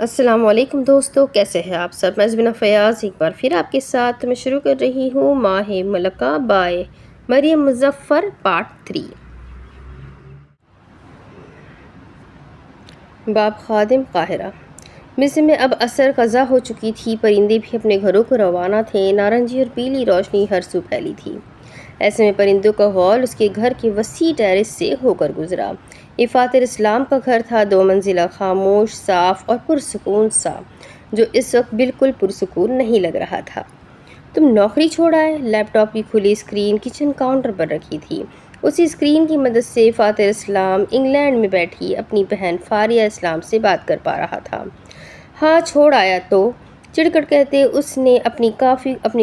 السلام علیکم دوستو، کیسے ہیں آپ سب؟ میں زبینہ فیاض ایک بار پھر آپ کے ساتھ میں شروع کر رہی ہوں ماہ ملکہ بائے مریم مظفر پارٹ 3۔ باب خادم قاہرہ۔ مصر میں اب عصر قضا ہو چکی تھی، پرندے بھی اپنے گھروں کو روانہ تھے، نارنجی اور پیلی روشنی ہر سو پھیلی تھی۔ ایسے میں پرندوں کا غول اس کے گھر کے وسیع ٹیرس سے ہو کر گزرا۔ یہ فاتر اسلام کا گھر تھا، 2 منزلہ، خاموش، صاف اور پرسکون سا، جو اس وقت بالکل پرسکون نہیں لگ رہا تھا۔ تم نوکری چھوڑ آئے؟ لیپ ٹاپ کی کھلی اسکرین کچن کاؤنٹر پر رکھی تھی۔ اسی اسکرین کی مدد سے فاتر اسلام انگلینڈ میں بیٹھی اپنی بہن فاریہ اسلام سے بات کر پا رہا تھا۔ ہاں چھوڑ آیا تو، چڑ کر کہتے اس نے اپنی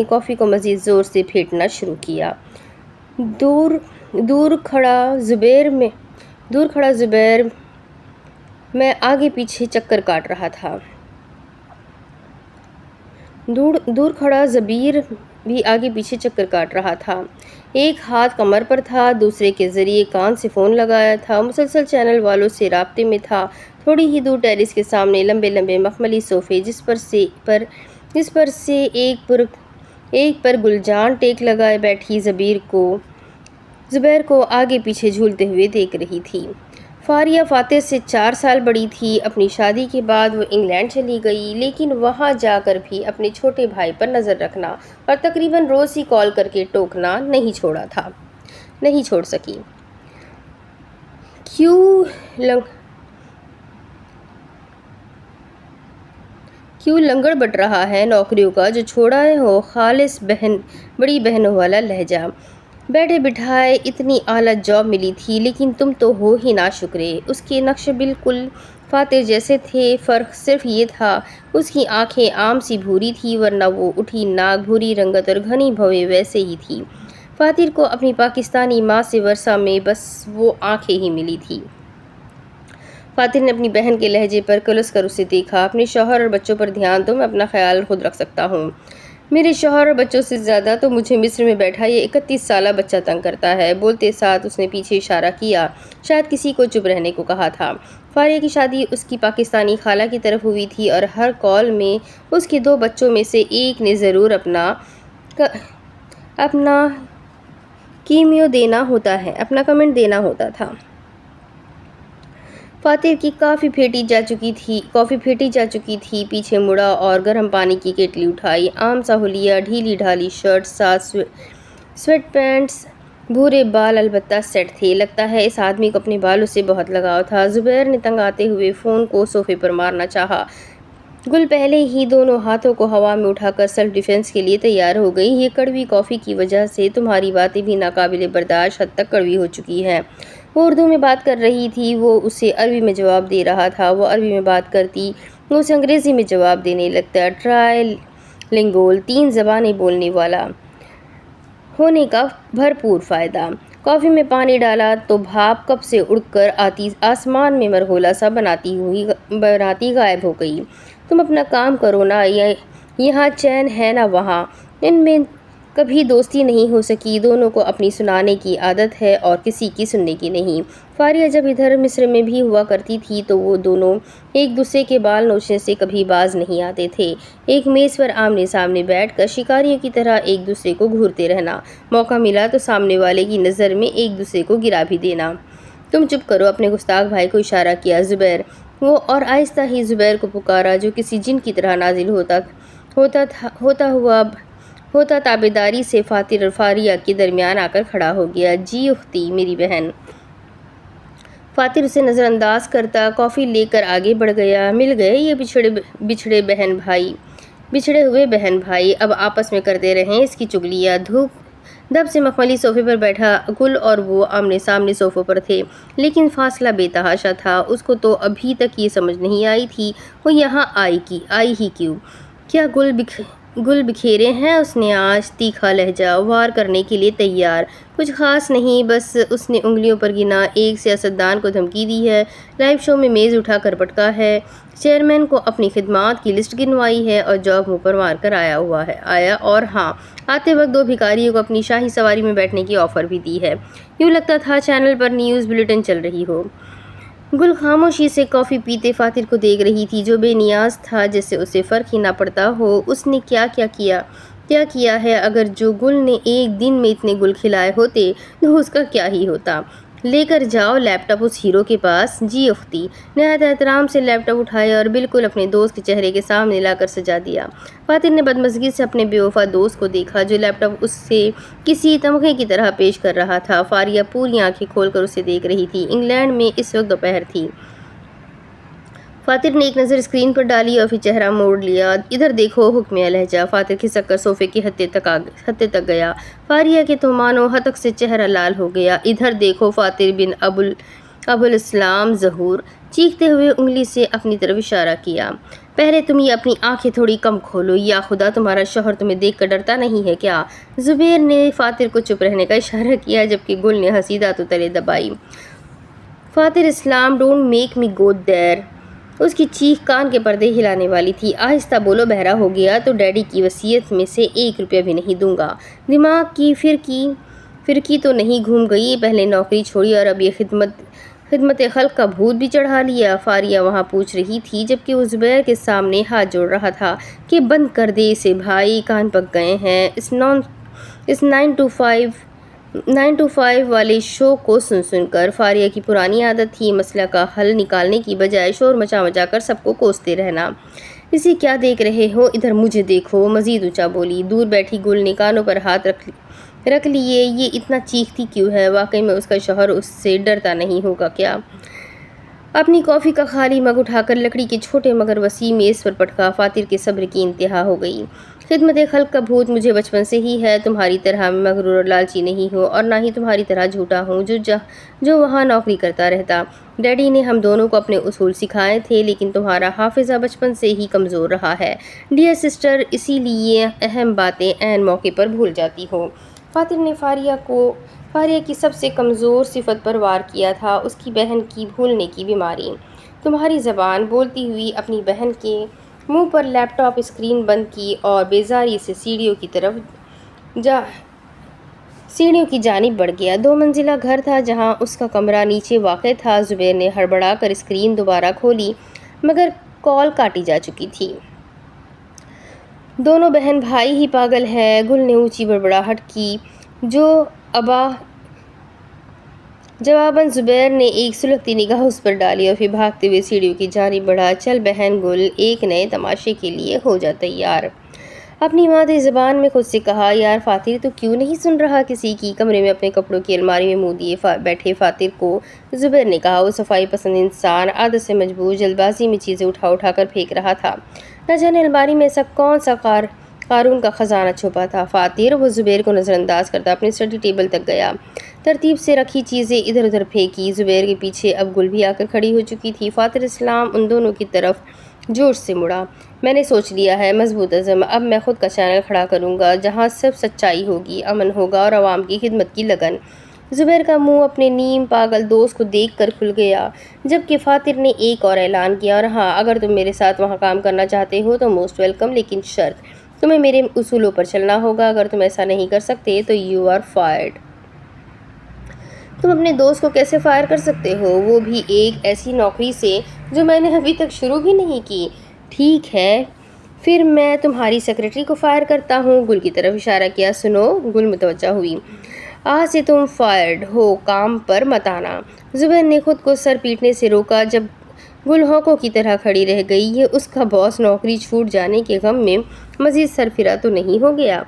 کافی کو مزید زور سے پھینٹنا شروع کیا۔ دور کھڑا زبیر میں آگے پیچھے چکر کاٹ رہا تھا۔ دور کھڑا زبیر بھی آگے پیچھے چکر کاٹ رہا تھا۔ ایک ہاتھ کمر پر تھا، دوسرے کے ذریعے کان سے فون لگایا تھا، مسلسل چینل والوں سے رابطے میں تھا۔ تھوڑی ہی دور ٹیرس کے سامنے لمبے لمبے مخملی صوفے، جس پر سے ایک پر گلجان ٹیک لگائے بیٹھی زبیر کو آگے پیچھے جھولتے ہوئے دیکھ رہی تھی۔ فاریہ فاتر سے 4 سال بڑی تھی۔ اپنی شادی کے بعد وہ انگلینڈ چلی گئی، لیکن وہاں جا کر بھی اپنے چھوٹے بھائی پر نظر رکھنا اور تقریباً روز ہی کال کر کے ٹوکنا نہیں چھوڑ سکی۔ کیوں لنگڑ بٹ رہا ہے نوکریوں کا جو چھوڑا ہے ہو؟ خالص بڑی بہنوں والا لہجہ۔ بیٹھے بٹھائے اتنی اعلیٰ جاب ملی تھی، لیکن تم تو ہو ہی ناشکرے۔ اس کے نقش بالکل فاتر جیسے تھے، فرق صرف یہ تھا اس کی آنکھیں عام سی بھوری تھی، ورنہ وہ اٹھی ناک، بھوری رنگت اور گھنی بھویں ویسے ہی تھی۔ فاتر کو اپنی پاکستانی ماں سے ورثہ میں بس وہ آنکھیں ہی ملی تھی۔ فاتر نے اپنی بہن کے لہجے پر کلس کر اسے دیکھا۔ اپنے شوہر اور بچوں پر دھیان دو، میں اپنا خیال خود رکھ سکتا ہوں۔ میرے شوہر اور بچوں سے زیادہ تو مجھے مصر میں بیٹھا یہ 31 سالہ بچہ تنگ کرتا ہے۔ بولتے ساتھ اس نے پیچھے اشارہ کیا، شاید کسی کو چپ رہنے کو کہا تھا۔ فاریہ کی شادی اس کی پاکستانی خالہ کی طرف ہوئی تھی اور ہر کال میں اس کے 2 بچوں میں سے ایک نے ضرور اپنا کمنٹ دینا ہوتا تھا۔ فاتر کی کافی پھیٹی جا چکی تھی، پیچھے مڑا اور گرم پانی کی کیٹلی اٹھائی۔ عام سا حلیہ، ڈھیلی ڈھالی شرٹ، ساتھ سویٹ پینٹس، بھورے بال البتہ سیٹ تھے۔ لگتا ہے اس آدمی کو اپنے بالوں سے بہت لگاؤ تھا۔ زبیر نے تنگ آتے ہوئے فون کو صوفے پر مارنا چاہا۔ گل پہلے ہی دونوں ہاتھوں کو ہوا میں اٹھا کر سیلف ڈیفنس کے لیے تیار ہو گئی۔ یہ کڑوی کافی کی وجہ سے تمہاری باتیں بھی ناقابل برداشت حد تک کڑوی ہو چکی ہیں۔ وہ اردو میں بات کر رہی تھی، وہ اسے عربی میں جواب دے رہا تھا۔ وہ عربی میں بات کرتی، وہ اسے انگریزی میں جواب دینے لگتا۔ ٹرائی لنگوال، 3 زبانیں بولنے والا ہونے کا بھرپور فائدہ۔ کافی میں پانی ڈالا تو بھاپ کپ سے اڑ کر آسمان میں مرغولا سا بناتی غائب ہو گئی۔ تم اپنا کام کرو نا، یہاں چین ہے نہ وہاں۔ ان میں کبھی دوستی نہیں ہو سکی، دونوں کو اپنی سنانے کی عادت ہے اور کسی کی سننے کی نہیں۔ فاریہ جب ادھر مصر میں بھی ہوا کرتی تھی تو وہ دونوں ایک دوسرے کے بال نوچنے سے کبھی باز نہیں آتے تھے۔ ایک میز پر آمنے سامنے بیٹھ کر شکاریوں کی طرح ایک دوسرے کو گھورتے رہنا، موقع ملا تو سامنے والے کی نظر میں ایک دوسرے کو گرا بھی دینا۔ تم چپ کرو، اپنے گستاخ بھائی کو اشارہ کیا زبیر وہ، اور آہستہ ہی زبیر کو پکارا جو کسی جن کی طرح نازل ہوتا تابیداری سے فاتر اور فاریہ کے درمیان آ کر کھڑا ہو گیا۔ جی اختی، میری بہن۔ فاتر اسے نظر انداز کرتا کافی لے کر آگے بڑھ گیا۔ مل گئے یہ بچھڑے ہوئے بہن بھائی، اب آپس میں کرتے رہیں اس کی چگلیاں۔ دھوپ سے مخملی صوفے پر بیٹھا گل اور وہ آمنے سامنے صوفوں پر تھے، لیکن فاصلہ بے تحاشا تھا۔ اس کو تو ابھی تک یہ سمجھ نہیں آئی تھی وہ یہاں آئی ہی کیوں۔ کیا گل بکھیرے ہیں اس نے آج؟ تیکھا لہجہ، وار کرنے کے لیے تیار۔ کچھ خاص نہیں، بس اس نے انگلیوں پر گنا۔ ایک سیاستدان کو دھمکی دی ہے، لائیو شو میں میز اٹھا کر پٹکا ہے، چیئرمین کو اپنی خدمات کی لسٹ گنوائی ہے اور جاب منہ پر مار کر آیا اور ہاں، آتے وقت 2 بھکاریوں کو اپنی شاہی سواری میں بیٹھنے کی آفر بھی دی ہے۔ یوں لگتا تھا چینل پر نیوز بلیٹن چل رہی ہو۔ گل خاموشی سے کافی پیتے فاتر کو دیکھ رہی تھی جو بے نیاز تھا جیسے اسے فرق ہی نہ پڑتا ہو اس نے کیا کیا ہے۔ اگر جو گل نے ایک دن میں اتنے گل کھلائے ہوتے تو اس کا کیا ہی ہوتا۔ لے کر جاؤ لیپ ٹاپ اس ہیرو کے پاس۔ جی اختی۔ نہایت احترام سے لیپ ٹاپ اٹھایا اور بالکل اپنے دوست کے چہرے کے سامنے لا کر سجا دیا۔ فاتر نے بدمزگی سے اپنے بے وفا دوست کو دیکھا جو لیپ ٹاپ اس سے کسی تمغے کی طرح پیش کر رہا تھا۔ فاریہ پوری آنکھیں کھول کر اسے دیکھ رہی تھی۔ انگلینڈ میں اس وقت دوپہر تھی۔ فاتر نے ایک نظر اسکرین پر ڈالی اور پھر چہرہ موڑ لیا۔ ادھر دیکھو حکمیہ لہجہ۔ فاتر کھسک کر صوفے کے ہتھے تک گیا۔ فاریہ کے تہمان و ہتک سے چہرہ لال ہو گیا۔ ادھر دیکھو فاتر بن ابو الاسلام ظہور چیختے ہوئے انگلی سے اپنی طرف اشارہ کیا۔ پہلے تم یہ اپنی آنکھیں تھوڑی کم کھولو۔ یا خدا تمہارا شوہر تمہیں دیکھ کر ڈرتا نہیں ہے کیا؟ زبیر نے فاتر کو چپ رہنے کا اشارہ کیا جبکہ گل نے ہنسی دانتوں تلے دبائی۔ فاتر اسلام ڈونٹ میک می گو دیر۔ اس کی چیخ کان کے پردے ہلانے والی تھی۔ آہستہ بولو، بہرا ہو گیا تو ڈیڈی کی وصیت میں سے 1 روپیہ بھی نہیں دوں گا۔ دماغ کی فرقی تو نہیں گھوم گئی؟ پہلے نوکری چھوڑی اور اب یہ خدمت خلق کا بھوت بھی چڑھا لیا؟ فاریہ وہاں پوچھ رہی تھی جبکہ وہ زبیر کے سامنے ہاتھ جوڑ رہا تھا کہ بند کر دے اسے بھائی، کان پک گئے ہیں اس 9 to 5 والے شو کو سن کر۔ فاریہ کی پرانی عادت تھی مسئلہ کا حل نکالنے کی بجائے شور مچا کر سب کو کوستے رہنا۔ اسے کیا دیکھ رہے ہو؟ ادھر مجھے دیکھو، مزید اونچا بولی۔ دور بیٹھی گل نے کانوں پر ہاتھ رکھ لیے۔ یہ اتنا چیختی کیوں ہے؟ واقعی میں اس کا شوہر اس سے ڈرتا نہیں ہوگا کیا؟ اپنی کافی کا خالی مگ اٹھا کر لکڑی کے چھوٹے مگر وسیع میز پر پٹکا۔ فاتر کے صبر کی انتہا ہو گئی۔ خدمت خلق کا بھوت مجھے بچپن سے ہی ہے۔ تمہاری طرح میں مغرور اور لالچی نہیں ہوں اور نہ ہی تمہاری طرح جھوٹا ہوں جو وہاں نوکری کرتا رہتا۔ ڈیڈی نے ہم دونوں کو اپنے اصول سکھائے تھے لیکن تمہارا حافظہ بچپن سے ہی کمزور رہا ہے ڈیئر سسٹر، اسی لیے اہم باتیں عین موقع پر بھول جاتی ہو۔ فاتر نے فاریہ کی سب سے کمزور صفت پر وار کیا تھا، اس کی بہن کی بھولنے کی بیماری۔ تمہاری زبان۔ بولتی ہوئی اپنی بہن کے منہ پر لیپ ٹاپ اسکرین بند کی اور بیزاری سے سیڑھیوں کی جانب بڑھ گیا۔ 2 منزلہ گھر تھا جہاں اس کا کمرہ نیچے واقع تھا۔ زبیر نے ہڑبڑا کر اسکرین دوبارہ کھولی مگر کال کاٹی جا چکی تھی۔ دونوں بہن بھائی ہی پاگل ہیں، گل نے اونچی بڑبڑاہٹ کی جواباً زبیر نے ایک سلگتی نگاہ اس پر ڈالی اور پھر بھاگتے ہوئے سیڑھیوں کی جانب بڑھا۔ چل بہن گل، ایک نئے تماشے کے لیے ہو جا تیار۔ اپنی مادری زبان میں خود سے کہا۔ یار فاتر تو کیوں نہیں سن رہا کسی کی؟ کمرے میں اپنے کپڑوں کی الماری میں منہ دیے بیٹھے فاتر کو زبیر نے کہا۔ وہ صفائی پسند انسان عادت سے مجبور جلد بازی میں چیزیں اٹھا کر پھینک رہا تھا۔ نہ جانے الماری میں ایسا کون سا قارون کا خزانہ چھپا تھا۔ فاتر، وہ زبیر کو نظر انداز کرتا اپنے اسٹڈی ٹیبل تک گیا، ترتیب سے رکھی چیزیں ادھر ادھر پھینکی۔ زبیر کے پیچھے اب گل بھی آ کر کھڑی ہو چکی تھی۔ فاتر اسلام ان دونوں کی طرف جوش سے مڑا۔ میں نے سوچ لیا ہے مضبوط عزم، اب میں خود کا چینل کھڑا کروں گا جہاں صرف سچائی ہوگی، امن ہوگا اور عوام کی خدمت کی لگن۔ زبیر کا منہ اپنے نیم پاگل دوست کو دیکھ کر کھل گیا جبکہ فاتر نے ایک اور اعلان کیا، اور ہاں اگر تم میرے ساتھ وہاں کام کرنا چاہتے ہو تو موسٹ ویلکم، لیکن شرط، تمہیں میرے اصولوں پر چلنا ہوگا۔ اگر تم ایسا نہیں کر سکتے تو یو آر فائرڈ۔ تم اپنے دوست کو کیسے فائر کر سکتے ہو؟ وہ بھی ایک ایسی نوکری سے جو میں نے ابھی تک شروع بھی نہیں کی۔ ٹھیک ہے پھر میں تمہاری سیکرٹری کو فائر کرتا ہوں۔ گل کی طرف اشارہ کیا۔ سنو، گل متوجہ ہوئی۔ آج سے تم فائرڈ ہو، کام پر مت آنا۔ زبیر نے خود کو سر پیٹنے سے روکا جب گل ہونکوں کی طرح کھڑی رہ گئی۔ یہ اس کا باس نوکری چھوٹ جانے کے غم میں مزید سرفراہ تو نہیں ہو گیا؟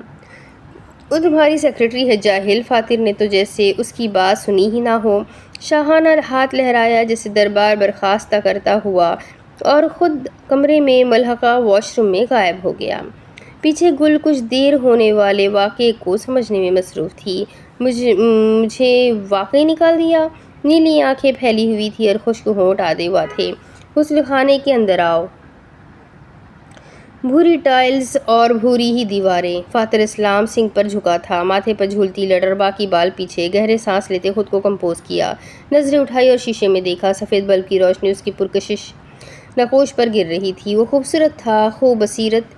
وہ تمہاری سیکرٹری ہے جاہل۔ فاتر نے تو جیسے اس کی بات سنی ہی نہ ہو شاہانہ ہاتھ لہرایا جیسے دربار برخاستہ کرتا ہوا اور خود کمرے میں ملحقہ واش روم میں غائب ہو گیا۔ پیچھے گل کچھ دیر ہونے والے واقعے کو سمجھنے میں مصروف تھی۔ مجھے واقعی نکال دیا؟ نیلی آنکھیں پھیلی ہوئی تھی اور خشک ہونٹ آدھے ہوا تھے۔ غسل خانے کے اندر آؤ۔ بھوری ٹائلز اور بھوری ہی دیواریں۔ فاتر اسلام سنک پر جھکا تھا، ماتھے پر جھولتی لٹ اور باقی بال پیچھے۔ گہرے سانس لیتے خود کو کمپوز کیا، نظریں اٹھائی اور شیشے میں دیکھا۔ سفید بلب کی روشنی اس کی پرکشش نقوش پر گر رہی تھی۔ وہ خوبصورت تھا، خوب بصیرت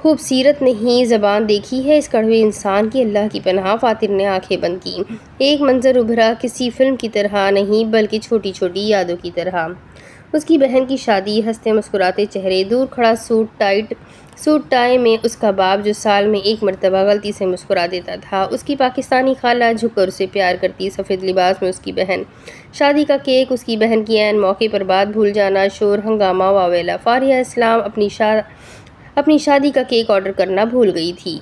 خوبصیرت نہیں زبان دیکھی ہے اس کڑوے انسان کی، اللہ کی پناہ۔ فاتر نے آنکھیں بند کی۔ ایک منظر ابھرا، کسی فلم کی طرح نہیں بلکہ چھوٹی چھوٹی یادوں کی طرح۔ اس کی بہن کی شادی، ہنستے مسکراتے چہرے، دور کھڑا سوٹ ٹائی میں اس کا باپ جو سال میں ایک مرتبہ غلطی سے مسکرا دیتا تھا، اس کی پاکستانی خالہ جھک کر اسے پیار کرتی، سفید لباس میں اس کی بہن، شادی کا کیک، اس کی بہن کی عین موقع پر بات بھول جانا، شور ہنگامہ واویلا۔ فاریہ اسلام اپنی شادی کا کیک آرڈر کرنا بھول گئی تھی۔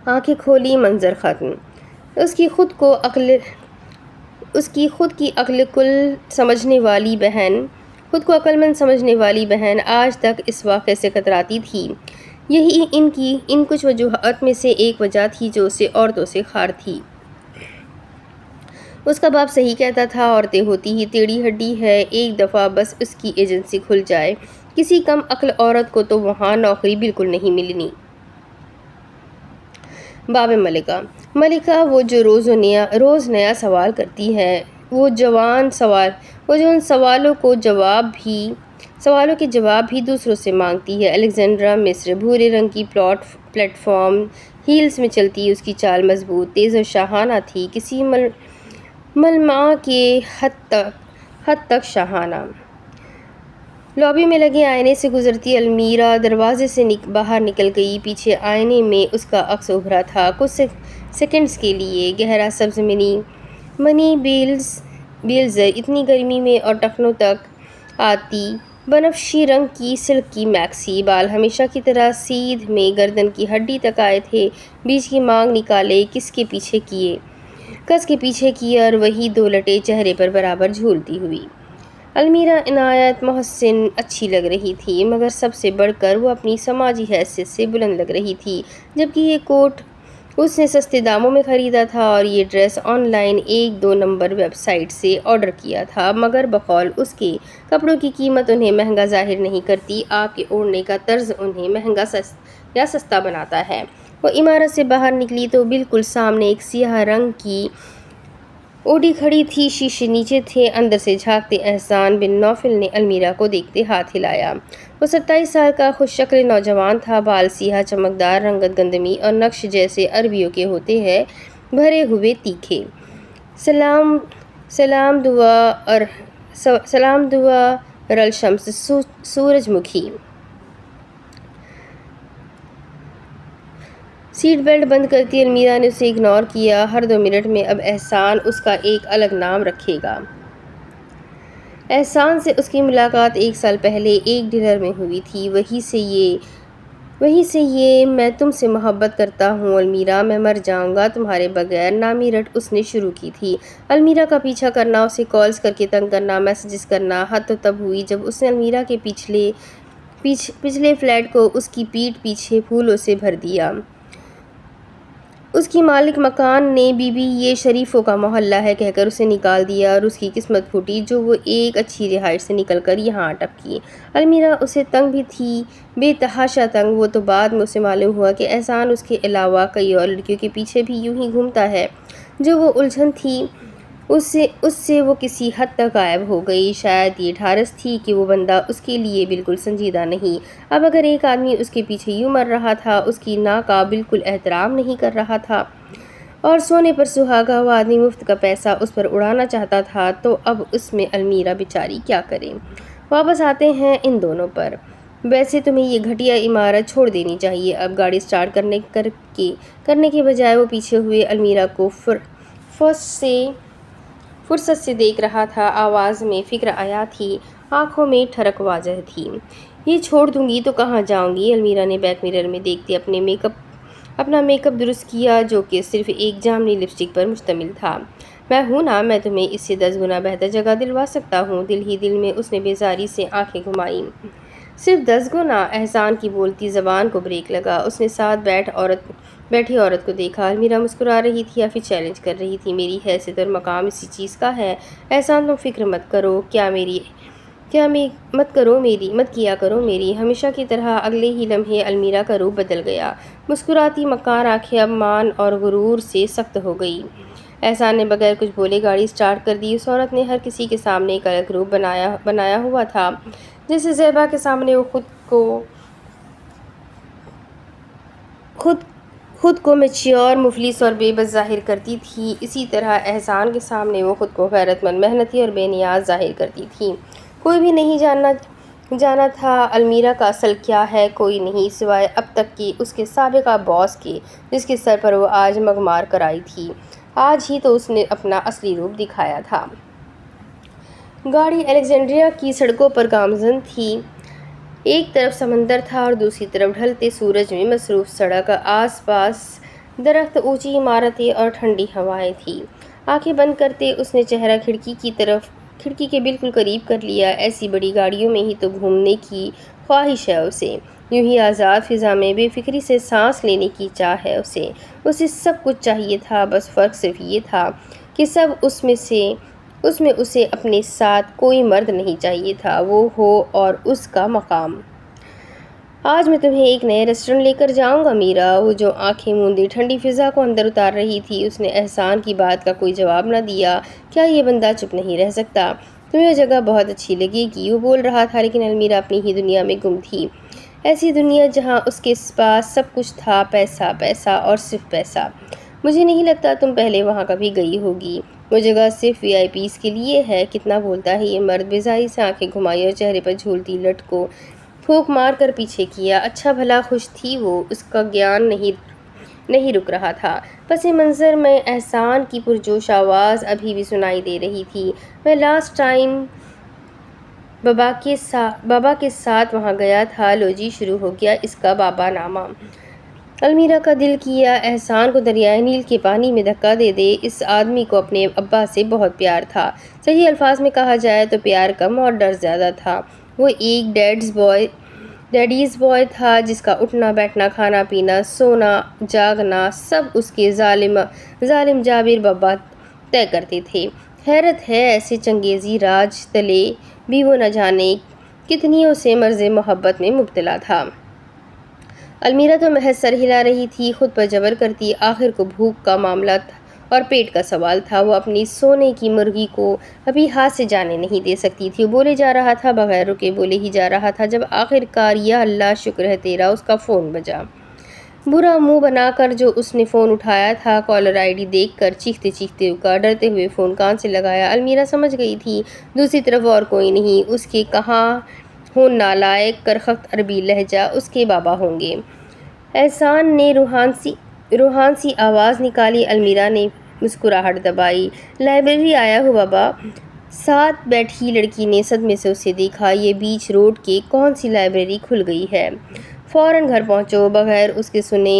آنکھیں کھولی، منظر ختم۔ اس کی خود کی عقل عقل مند سمجھنے والی بہن آج تک اس واقعے سے کتراتی تھی۔ یہی ان کچھ وجوہات میں سے ایک وجہ تھی جو اسے عورتوں سے خار تھی۔ اس کا باپ صحیح کہتا تھا، عورتیں ہوتی ہی ٹیڑھی ہڈی ہے، ایک دفعہ بس اس کی ایجنسی کھل جائے کسی کم عقل عورت کو تو وہاں نوکری بالکل نہیں ملنی۔ باب ملکہ وہ جو روز نیا سوال کرتی ہے، وہ جوان سوالوں کے جواب بھی دوسروں سے مانگتی ہے۔ الیگزینڈرا مصر، بھورے رنگ کی پلیٹ فارم ہیلز میں چلتی، اس کی چال مضبوط، تیز اور شاہانہ تھی، کسی ملمہ کے حد تک شاہانہ۔ لابی میں لگے آئینے سے گزرتی المیرا دروازے سے باہر نکل گئی، پیچھے آئینے میں اس کا عکس ابھرا تھا۔ کچھ سیکنڈز کے لیے گہرا سبز منی بیلزر، اتنی گرمی میں اور ٹخنوں تک آتی، بنفشی رنگ کی سلک کی میکسی، بال ہمیشہ کی طرح سیدھ میں گردن کی ہڈی تک آئے تھے، بیچ کی مانگ نکالے، کس کے پیچھے کیے اور وہی دو لٹیں چہرے پر برابر جھولتی ہوئی۔ المیرا عنایت محسن اچھی لگ رہی تھی، مگر سب سے بڑھ کر وہ اپنی سماجی حیثیت سے بلند لگ رہی تھی۔ جبکہ یہ کوٹ اس نے سستے داموں میں خریدا تھا اور یہ dress online 1-2 number website سے آرڈر کیا تھا، مگر بقول اس کے کپڑوں کی قیمت انہیں مہنگا ظاہر نہیں کرتی، آپ کے اوڑھنے کا طرز انہیں مہنگا یا سستا بناتا ہے۔ وہ عمارت سے باہر نکلی تو بالکل سامنے ایک سیاہ رنگ کی اوڈی کھڑی تھی، شیشے نیچے تھے۔ اندر سے جھانکتے احسان بن نوفل نے المیرا کو دیکھتے ہاتھ ہلایا۔ وہ 27 سال کا خوش شکل نوجوان تھا، بال سیاہ چمکدار، رنگت گندمی اور نقش جیسے عربیوں کے ہوتے ہیں، بھرے ہوئے تیکھے۔ سلام دعا رلشمس، سورج مکھی۔ سیٹ بیلٹ بند کرتی المیرا نے اسے اگنور کیا۔ ہر 2 منٹ میں اب احسان اس کا ایک الگ نام رکھے گا۔ احسان سے اس کی ملاقات 1 سال پہلے ایک ڈنر میں ہوئی تھی۔ وہیں سے یہ میں تم سے محبت کرتا ہوں المیرا، میں مر جاؤں گا تمہارے بغیر، نامی رٹ اس نے شروع کی تھی۔ المیرا کا پیچھا کرنا، اسے کالز کر کے تنگ کرنا، میسیجز کرنا، حد تو تب ہوئی جب اس نے المیرا کے پچھلے فلیٹ کو اس کی پیٹھ پیچھے پھولوں سے بھر دیا۔ اس کی مالک مکان نے بی یہ شریفوں کا محلہ ہے کہہ کر اسے نکال دیا اور اس کی قسمت پھوٹی جو وہ ایک اچھی رہائش سے نکل کر یہاں اٹکی۔ المیرا اسے تنگ بھی تھی، بے تحاشا تنگ۔ وہ تو بعد میں اسے معلوم ہوا کہ احسان اس کے علاوہ کئی اور لڑکیوں کے پیچھے بھی یوں ہی گھومتا ہے۔ جو وہ الجھن تھی اس سے وہ کسی حد تک غائب ہو گئی۔ شاید یہ ڈھارس تھی کہ وہ بندہ اس کے لیے بالکل سنجیدہ نہیں۔ اب اگر ایک آدمی اس کے پیچھے یوں مر رہا تھا، اس کی نا کا بالکل احترام نہیں کر رہا تھا اور سونے پر سہاگا وہ آدمی مفت کا پیسہ اس پر اڑانا چاہتا تھا، تو اب اس میں المیرا بیچاری کیا کرے؟ واپس آتے ہیں ان دونوں پر۔ ویسے تمہیں یہ گھٹیا عمارت چھوڑ دینی چاہیے اب۔ گاڑی سٹارٹ کرنے کے بجائے وہ پیچھے ہوئے المیرا کو فرصت سے دیکھ رہا تھا۔ آواز میں فکر آیا تھی، آنکھوں میں ٹھڑک واضح تھی۔ یہ چھوڑ دوں گی تو کہاں جاؤں گی؟ المیرا نے بیک مرر میں دیکھتے اپنا میک اپ درست کیا جو کہ صرف ایک جامنی لپسٹک پر مشتمل تھا۔ میں ہوں نا، میں تمہیں اس سے 10 گنا بہتر جگہ دلوا سکتا ہوں۔ دل ہی دل میں اس نے بیزاری سے آنکھیں گھمائیں۔ صرف 10 گنا؟ احسان کی بولتی زبان کو بریک لگا۔ اس نے ساتھ بیٹھی عورت کو دیکھا۔ المیرا مسکرا رہی تھی یا پھر چیلنج کر رہی تھی؟ میری حیثیت اور مقام اسی چیز کا ہے احسان، تم فکر مت کیا کرو میری۔ ہمیشہ کی طرح اگلے ہی لمحے المیرا کا روپ بدل گیا۔ مسکراتی مکار آنکھیں اب مان اور غرور سے سخت ہو گئی۔ احسان نے بغیر کچھ بولے گاڑی سٹارٹ کر دی۔ اس عورت نے ہر کسی کے سامنے ایک الگ روپ بنایا ہوا تھا، جیسے زیبا کے سامنے وہ خود کو خود کو میچیور، مفلس اور بے بس ظاہر کرتی تھی، اسی طرح احسان کے سامنے وہ خود کو غیرت مند، محنتی اور بے نیاز ظاہر کرتی تھی۔ کوئی بھی نہیں جانا تھا المیرا کا اصل کیا ہے، کوئی نہیں سوائے اب تک کی اس کے سابقہ باس کے، جس کے سر پر وہ آج مگ مار کر آئی تھی۔ آج ہی تو اس نے اپنا اصلی روپ دکھایا تھا۔ گاڑی الیگزینڈریا کی سڑکوں پر گامزن تھی۔ ایک طرف سمندر تھا اور دوسری طرف ڈھلتے سورج میں مصروف سڑک، آس پاس درخت، اونچی عمارتیں اور ٹھنڈی ہوائیں تھیں۔ آنکھیں بند کرتے اس نے چہرہ کھڑکی کے بالکل قریب کر لیا۔ ایسی بڑی گاڑیوں میں ہی تو گھومنے کی خواہش ہے اسے، یوں ہی آزاد فضا میں بے فکری سے سانس لینے کی چاہ ہے اسے سب کچھ چاہیے تھا، بس فرق صرف یہ تھا کہ سب اس میں اسے اپنے ساتھ کوئی مرد نہیں چاہیے تھا، وہ ہو اور اس کا مقام۔ آج میں تمہیں ایک نئے ریسٹورنٹ لے کر جاؤں گا میرا۔ وہ جو آنکھیں موندے ٹھنڈی فضا کو اندر اتار رہی تھی، اس نے احسان کی بات کا کوئی جواب نہ دیا۔ کیا یہ بندہ چپ نہیں رہ سکتا؟ تمہیں وہ جگہ بہت اچھی لگے گی، وہ بول رہا تھا، لیکن المیرا اپنی ہی دنیا میں گم تھی، ایسی دنیا جہاں اس کے پاس سب کچھ تھا، پیسہ پیسہ اور صرف پیسہ۔ مجھے نہیں لگتا تم پہلے وہاں کبھی گئی ہوگی، وہ جگہ صرف وی آئی پیز کے لیے ہے۔ کتنا بولتا ہے یہ مرد، بیزاری سے آنکھیں گھمائی اور چہرے پر جھولتی لٹ کو پھونک مار کر پیچھے کیا۔ اچھا بھلا خوش تھی وہ، اس کا گیان نہیں رک رہا تھا۔ پس منظر میں احسان کی پرجوش آواز ابھی بھی سنائی دے رہی تھی، میں لاسٹ ٹائم بابا کے ساتھ وہاں گیا تھا۔ لو جی، شروع ہو گیا اس کا بابا نامہ۔ المیرا کا دل کیا احسان کو دریائے نیل کے پانی میں دھکا دے دے۔ اس آدمی کو اپنے ابا سے بہت پیار تھا، صحیح الفاظ میں کہا جائے تو پیار کم اور ڈر زیادہ تھا۔ وہ ایک ڈیڈیز بوائے تھا جس کا اٹھنا بیٹھنا، کھانا پینا، سونا جاگنا سب اس کے ظالم جابر بابا طے کرتے تھے۔ حیرت ہے ایسے چنگیزی راج تلے بھی وہ نہ جانے کتنیوں سے مرض محبت میں مبتلا تھا۔ المیرا تو محض سر ہلا رہی تھی، خود پر جبر کرتی، آخر کو بھوک کا معاملہ اور پیٹ کا سوال تھا، وہ اپنی سونے کی مرغی کو ابھی ہاتھ سے جانے نہیں دے سکتی تھی۔ وہ بولے جا رہا تھا، بغیر رکے بولے ہی جا رہا تھا، جب آخر کار یا اللہ شکر ہے تیرا اس کا فون بجا۔ برا منہ بنا کر جو اس نے فون اٹھایا تھا، کالر آئی ڈی دیکھ کر چیختے رکا، ڈرتے ہوئے فون کان سے لگایا۔ المیرا سمجھ گئی تھی دوسری طرف اور کوئی نہیں، اس کے کہاں ہو نالائق کرخت عربی لہجہ، اس کے بابا ہوں گے۔ احسان نے روحان سی آواز نکالی۔ المیرا نے مسکراہٹ دبائی۔ لائبریری آیا ہو بابا؟ ساتھ بیٹھی لڑکی نے صدمے سے اسے دیکھا۔ یہ بیچ روڈ کے کون سی لائبریری کھل گئی ہے؟ فوراً گھر پہنچو۔ بغیر اس کے سنے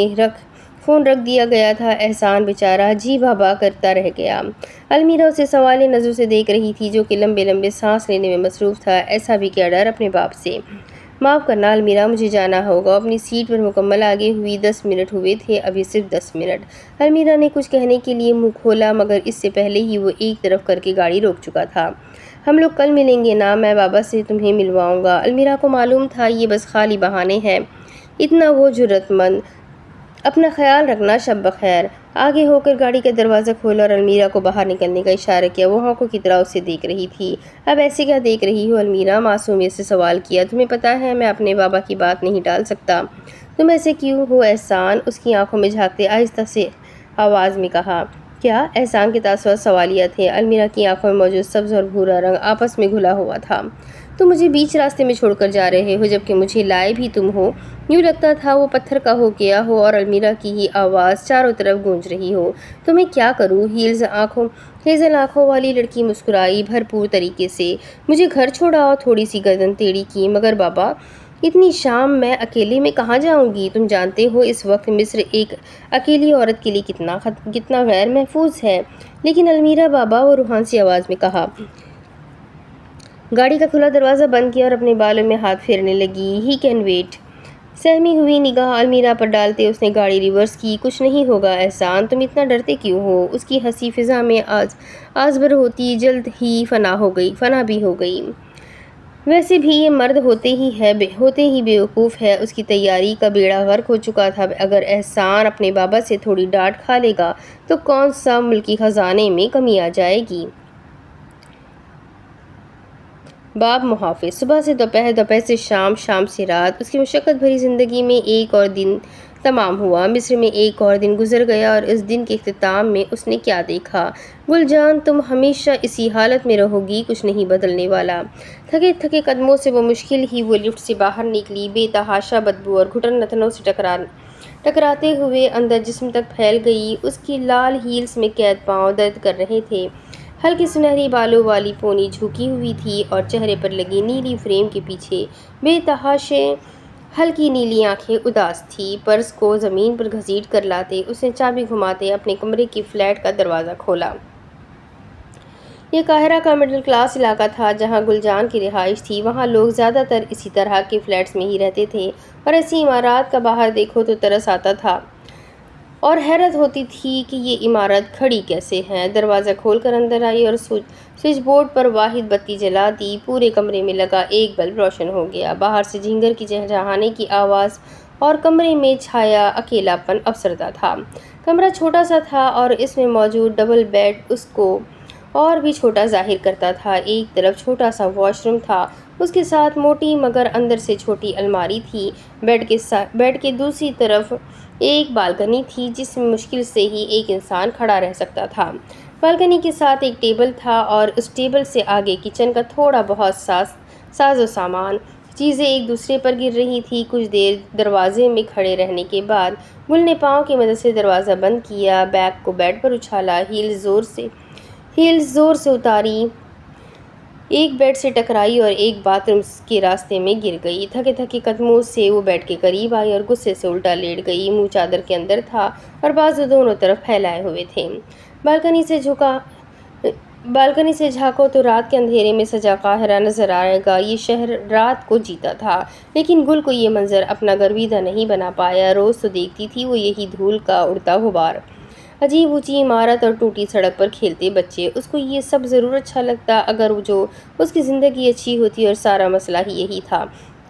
فون رکھ دیا گیا تھا۔ احسان بیچارہ جی بابا کرتا رہ گیا۔ المیرا اسے سوالیہ نظروں سے دیکھ رہی تھی، جو کہ لمبے سانس لینے میں مصروف تھا۔ ایسا بھی کیا ڈر اپنے باپ سے؟ معاف کرنا المیرا، مجھے جانا ہوگا۔ اپنی سیٹ پر مکمل آگے ہوئی 10 منٹ ہوئے تھے، ابھی صرف 10 منٹ۔ المیرا نے کچھ کہنے کے لیے منہ کھولا، مگر اس سے پہلے ہی وہ ایک طرف کر کے گاڑی روک چکا تھا۔ ہم لوگ کل ملیں گے نا، میں بابا سے تمہیں ملواؤں گا۔ المیرا کو معلوم تھا یہ بس خالی بہانے ہیں، اتنا وہ جرأت مند۔ اپنا خیال رکھنا، شب بخیر۔ آگے ہو کر گاڑی کا دروازہ کھولا اور المیرا کو باہر نکلنے کا اشارہ کیا۔ وہ آنکھوں کی طرح اسے دیکھ رہی تھی۔ اب ایسے کیا دیکھ رہی ہو المیرا؟ معصومیت سے سوال کیا۔ تمہیں پتہ ہے میں اپنے بابا کی بات نہیں ٹال سکتا۔ تم ایسے کیوں ہو احسان؟ اس کی آنکھوں میں جھانکتے آہستہ سے آواز میں کہا۔ کیا؟ احسان کے تاثرات سوالیہ تھے۔ المیرا کی آنکھوں میں موجود سبز اور بھورا رنگ آپس میں گھلا ہوا تھا۔ تم مجھے بیچ راستے میں چھوڑ کر جا رہے ہو، جبکہ مجھے لائے بھی تم ہو۔ یوں لگتا تھا وہ پتھر کا ہو گیا ہو اور المیرا کی ہی آواز چاروں طرف گونج رہی ہو۔ تو میں کیا کروں؟ ہیزل آنکھوں والی لڑکی مسکرائی بھرپور طریقے سے۔ مجھے گھر چھوڑاؤ۔ تھوڑی سی گردن ٹیڑھی کی۔ مگر بابا، اتنی شام میں اکیلے میں کہاں جاؤں گی؟ تم جانتے ہو اس وقت مصر ایک اکیلی عورت کے لیے کتنا غیر محفوظ ہے۔ لیکن المیرا بابا، وہ روحان سی آواز میں کہا۔ گاڑی کا کھلا دروازہ بند کیا اور اپنے بالوں میں ہاتھ پھیرنے لگی۔ He can wait. سہمی ہوئی نگاہ المیرا پر ڈالتے اس نے گاڑی ریورس کی۔ کچھ نہیں ہوگا احسان، تم اتنا ڈرتے کیوں ہو؟ اس کی ہنسی فضا میں آزبر ہوتی جلد ہی فنا بھی ہو گئی۔ ویسے بھی یہ مرد ہوتے ہی بیوقوف ہے، اس کی تیاری کا بیڑا غرق ہو چکا تھا۔ اگر احسان اپنے بابا سے تھوڑی ڈانٹ کھا لے گا تو کون سا ملکی خزانے میں کمی آ جائے گی۔ باب محافظ۔ صبح سے دوپہر، دوپہر سے شام، شام سے رات، اس کی مشقت بھری زندگی میں ایک اور دن تمام ہوا۔ مصر میں ایک اور دن گزر گیا اور اس دن کے اختتام میں اس نے کیا دیکھا؟ گل جان، تم ہمیشہ اسی حالت میں رہو گی، کچھ نہیں بدلنے والا۔ تھکے تھکے قدموں سے وہ مشکل ہی وہ لفٹ سے باہر نکلی۔ بے تحاشا بدبو اور گھٹن نتنوں سے ٹکراتے ہوئے اندر جسم تک پھیل گئی۔ اس کی لال ہیلز میں قید پاؤں درد کر رہے تھے۔ ہلکی سنہری بالوں والی پونی جھکی ہوئی تھی اور چہرے پر لگی نیلی فریم کے پیچھے بے تحاشے ہلکی نیلی آنکھیں اداس تھیں۔ پرس کو زمین پر گھسیٹ کر لاتے اس نے چابی گھماتے اپنے کمرے کی فلیٹ کا دروازہ کھولا۔ یہ قاہرہ کا مڈل کلاس علاقہ تھا جہاں گل جان کی رہائش تھی۔ وہاں لوگ زیادہ تر اسی طرح کے فلیٹس میں ہی رہتے تھے اور ایسی عمارات کا باہر دیکھو تو ترس آتا تھا اور حیرت ہوتی تھی کہ یہ عمارت کھڑی کیسے ہے۔ دروازہ کھول کر اندر آئی اور سوئچ بورڈ پر واحد بتی جلا دی۔ پورے کمرے میں لگا ایک بلب روشن ہو گیا۔ باہر سے جھینگر کی چہچہانے کی آواز اور کمرے میں چھایا اکیلا پن افسردہ تھا۔ کمرہ چھوٹا سا تھا اور اس میں موجود ڈبل بیڈ اس کو اور بھی چھوٹا ظاہر کرتا تھا۔ ایک طرف چھوٹا سا واش روم تھا، اس کے ساتھ موٹی مگر اندر سے چھوٹی الماری تھی۔ بیڈ کے دوسری طرف ایک بالکنی تھی جس میں مشکل سے ہی ایک انسان کھڑا رہ سکتا تھا۔ بالکنی کے ساتھ ایک ٹیبل تھا اور اس ٹیبل سے آگے کچن کا تھوڑا بہت ساز و سامان۔ چیزیں ایک دوسرے پر گر رہی تھی۔ کچھ دیر دروازے میں کھڑے رہنے کے بعد گل نے پاؤں کی مدد سے دروازہ بند کیا، بیگ کو بیڈ پر اچھالا، ہیلز زور سے اتاری، ایک بیڈ سے ٹکرائی اور ایک باتھ روم کے راستے میں گر گئی۔ تھکے تھکے قدموں سے وہ بیڈ کے قریب آئی اور غصے سے الٹا لیٹ گئی۔ منہ چادر کے اندر تھا اور بازو دونوں طرف پھیلائے ہوئے تھے۔ بالکنی سے جھانکو تو رات کے اندھیرے میں سجا قاہرہ نظر آئے گا۔ یہ شہر رات کو جیتا تھا، لیکن گل کو یہ منظر اپنا گرویدہ نہیں بنا پایا۔ روز تو دیکھتی تھی وہ یہی دھول کا اڑتا غبار، عجیب اونچی عمارت اور ٹوٹی سڑک پر کھیلتے بچے۔ اس کو یہ سب ضرور اچھا لگتا اگر جو اس کی زندگی اچھی ہوتی، اور سارا مسئلہ ہی یہی تھا۔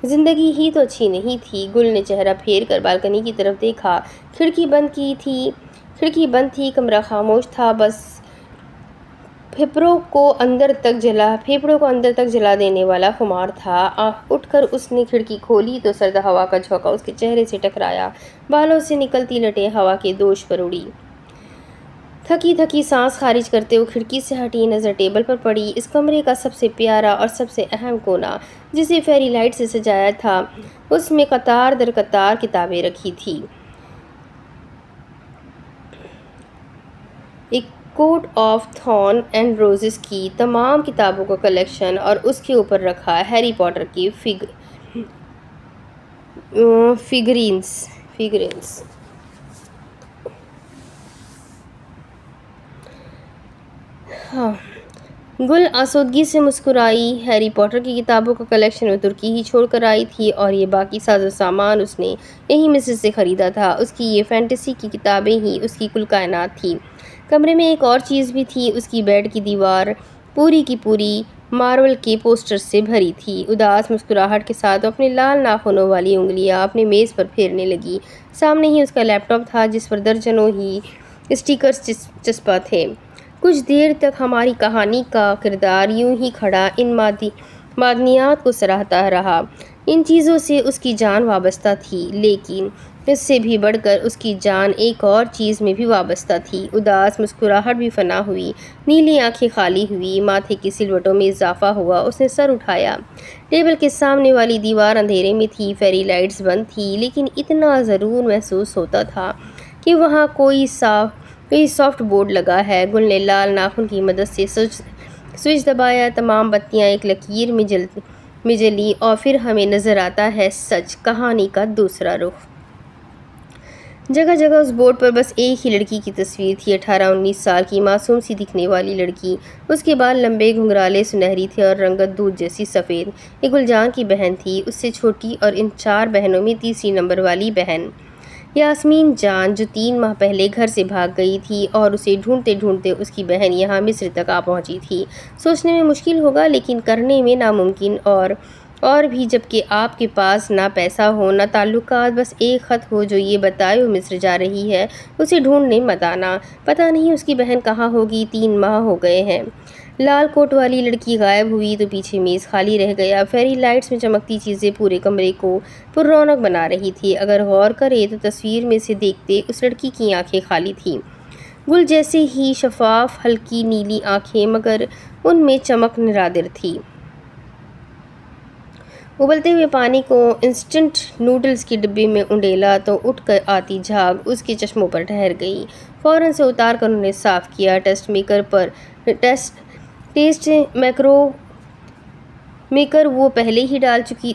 زندگی ہی تو اچھی نہیں تھی۔ گل نے چہرہ پھیر کر بالکنی کی طرف دیکھا۔ کھڑکی بند تھی، کمرہ خاموش تھا، بس پھیپھڑوں کو اندر تک جلا دینے والا خمار تھا۔ اٹھ کر اس نے کھڑکی کھولی تو سرد ہوا کا جھونکا اس کے چہرے سے ٹکرایا، بالوں سے نکلتی لٹیں ہوا کے دوش پر اڑی۔ تھکی تھکی سانس خارج کرتے وہ کھڑکی سے ہٹی، نظر ٹیبل پر پڑی۔ اس کمرے کا سب سے پیارا اور سب سے اہم کونا جسے فیری لائٹ سے سجایا تھا، اس میں قطار در قطار کتابیں رکھی تھیں۔ ایک کوٹ آف تھورن اینڈ روزز کی تمام کتابوں کا کلیکشن اور اس کے اوپر رکھا ہیری پوٹر کی فگرینس۔ گل آسودگی سے مسکرائی۔ ہیری پوٹر کی کتابوں کا کلیکشن وہ ترکی ہی چھوڑ کر آئی تھی اور یہ باقی ساز و سامان اس نے یہی مصر سے خریدا تھا۔ اس کی یہ فینٹیسی کی کتابیں ہی اس کی کل کائنات تھیں۔ کمرے میں ایک اور چیز بھی تھی، اس کی بیڈ کی دیوار پوری کی پوری مارول کے پوسٹر سے بھری تھی۔ اداس مسکراہٹ کے ساتھ وہ اپنے لال ناخنوں والی انگلیاں اپنے میز پر پھیرنے لگی۔ سامنے ہی اس کا لیپ ٹاپ تھا جس پر درجنوں ہی اسٹیکرز چسپاں تھے۔ کچھ دیر تک ہماری کہانی کا کردار یوں ہی کھڑا ان معدنیات کو سراہتا رہا۔ ان چیزوں سے اس کی جان وابستہ تھی، لیکن اس سے بھی بڑھ کر اس کی جان ایک اور چیز میں بھی وابستہ تھی۔ اداس مسکراہٹ بھی فنا ہوئی، نیلی آنکھیں خالی ہوئی، ماتھے کی سلوٹوں میں اضافہ ہوا۔ اس نے سر اٹھایا۔ ٹیبل کے سامنے والی دیوار اندھیرے میں تھی، فیری لائٹس بند تھی، لیکن اتنا ضرور محسوس ہوتا تھا کہ وہاں کوئی سافٹ بورڈ لگا ہے۔ گل نے لال ناخن کی مدد سے سوئچ دبایا، تمام بتیاں ایک لکیر میں جلی اور پھر ہمیں نظر آتا ہے سچ، کہانی کا دوسرا رخ۔ جگہ جگہ اس بورڈ پر بس ایک ہی لڑکی کی تصویر تھی، 18-19 سال کی معصوم سی دکھنے والی لڑکی۔ اس کے بال لمبے، گھنگھرالے، سنہری تھے اور رنگت دودھ جیسی سفید۔ یہ گل جان کی بہن تھی، اس سے چھوٹی اور ان 4 بہنوں میں تیسری نمبر والی بہن یاسمین جان، جو 3 ماہ پہلے گھر سے بھاگ گئی تھی اور اسے ڈھونڈتے ڈھونڈتے اس کی بہن یہاں مصر تک آ پہنچی تھی۔ سوچنے میں مشکل ہوگا لیکن کرنے میں ناممکن، اور بھی جب کہ آپ کے پاس نہ پیسہ ہو نہ تعلقات، بس ایک خط ہو جو یہ بتائے وہ مصر جا رہی ہے۔ اسے ڈھونڈنے مت آنا، پتہ نہیں اس کی بہن کہاں ہوگی، 3 ماہ ہو گئے ہیں۔ لال کوٹ والی لڑکی غائب ہوئی تو پیچھے میز خالی رہ گیا۔ فیری لائٹس میں چمکتی چیزیں پورے کمرے کو پر رونق بنا رہی تھی۔ اگر غور کرے تو تصویر میں سے دیکھتے اس لڑکی کی آنکھیں خالی تھیں، گل جیسے ہی شفاف ہلکی نیلی آنکھیں، مگر ان میں چمک نادر تھی۔ ابلتے ہوئے پانی کو انسٹنٹ نوڈلز کے ڈبے میں انڈیلا تو اٹھ کر آتی جھاگ اس کے چشموں پر ٹھہر گئی۔ فوراً سے اتار کر انہوں نے صاف کیا۔ ٹیسٹ میکر وہ پہلے ہی ڈال چکی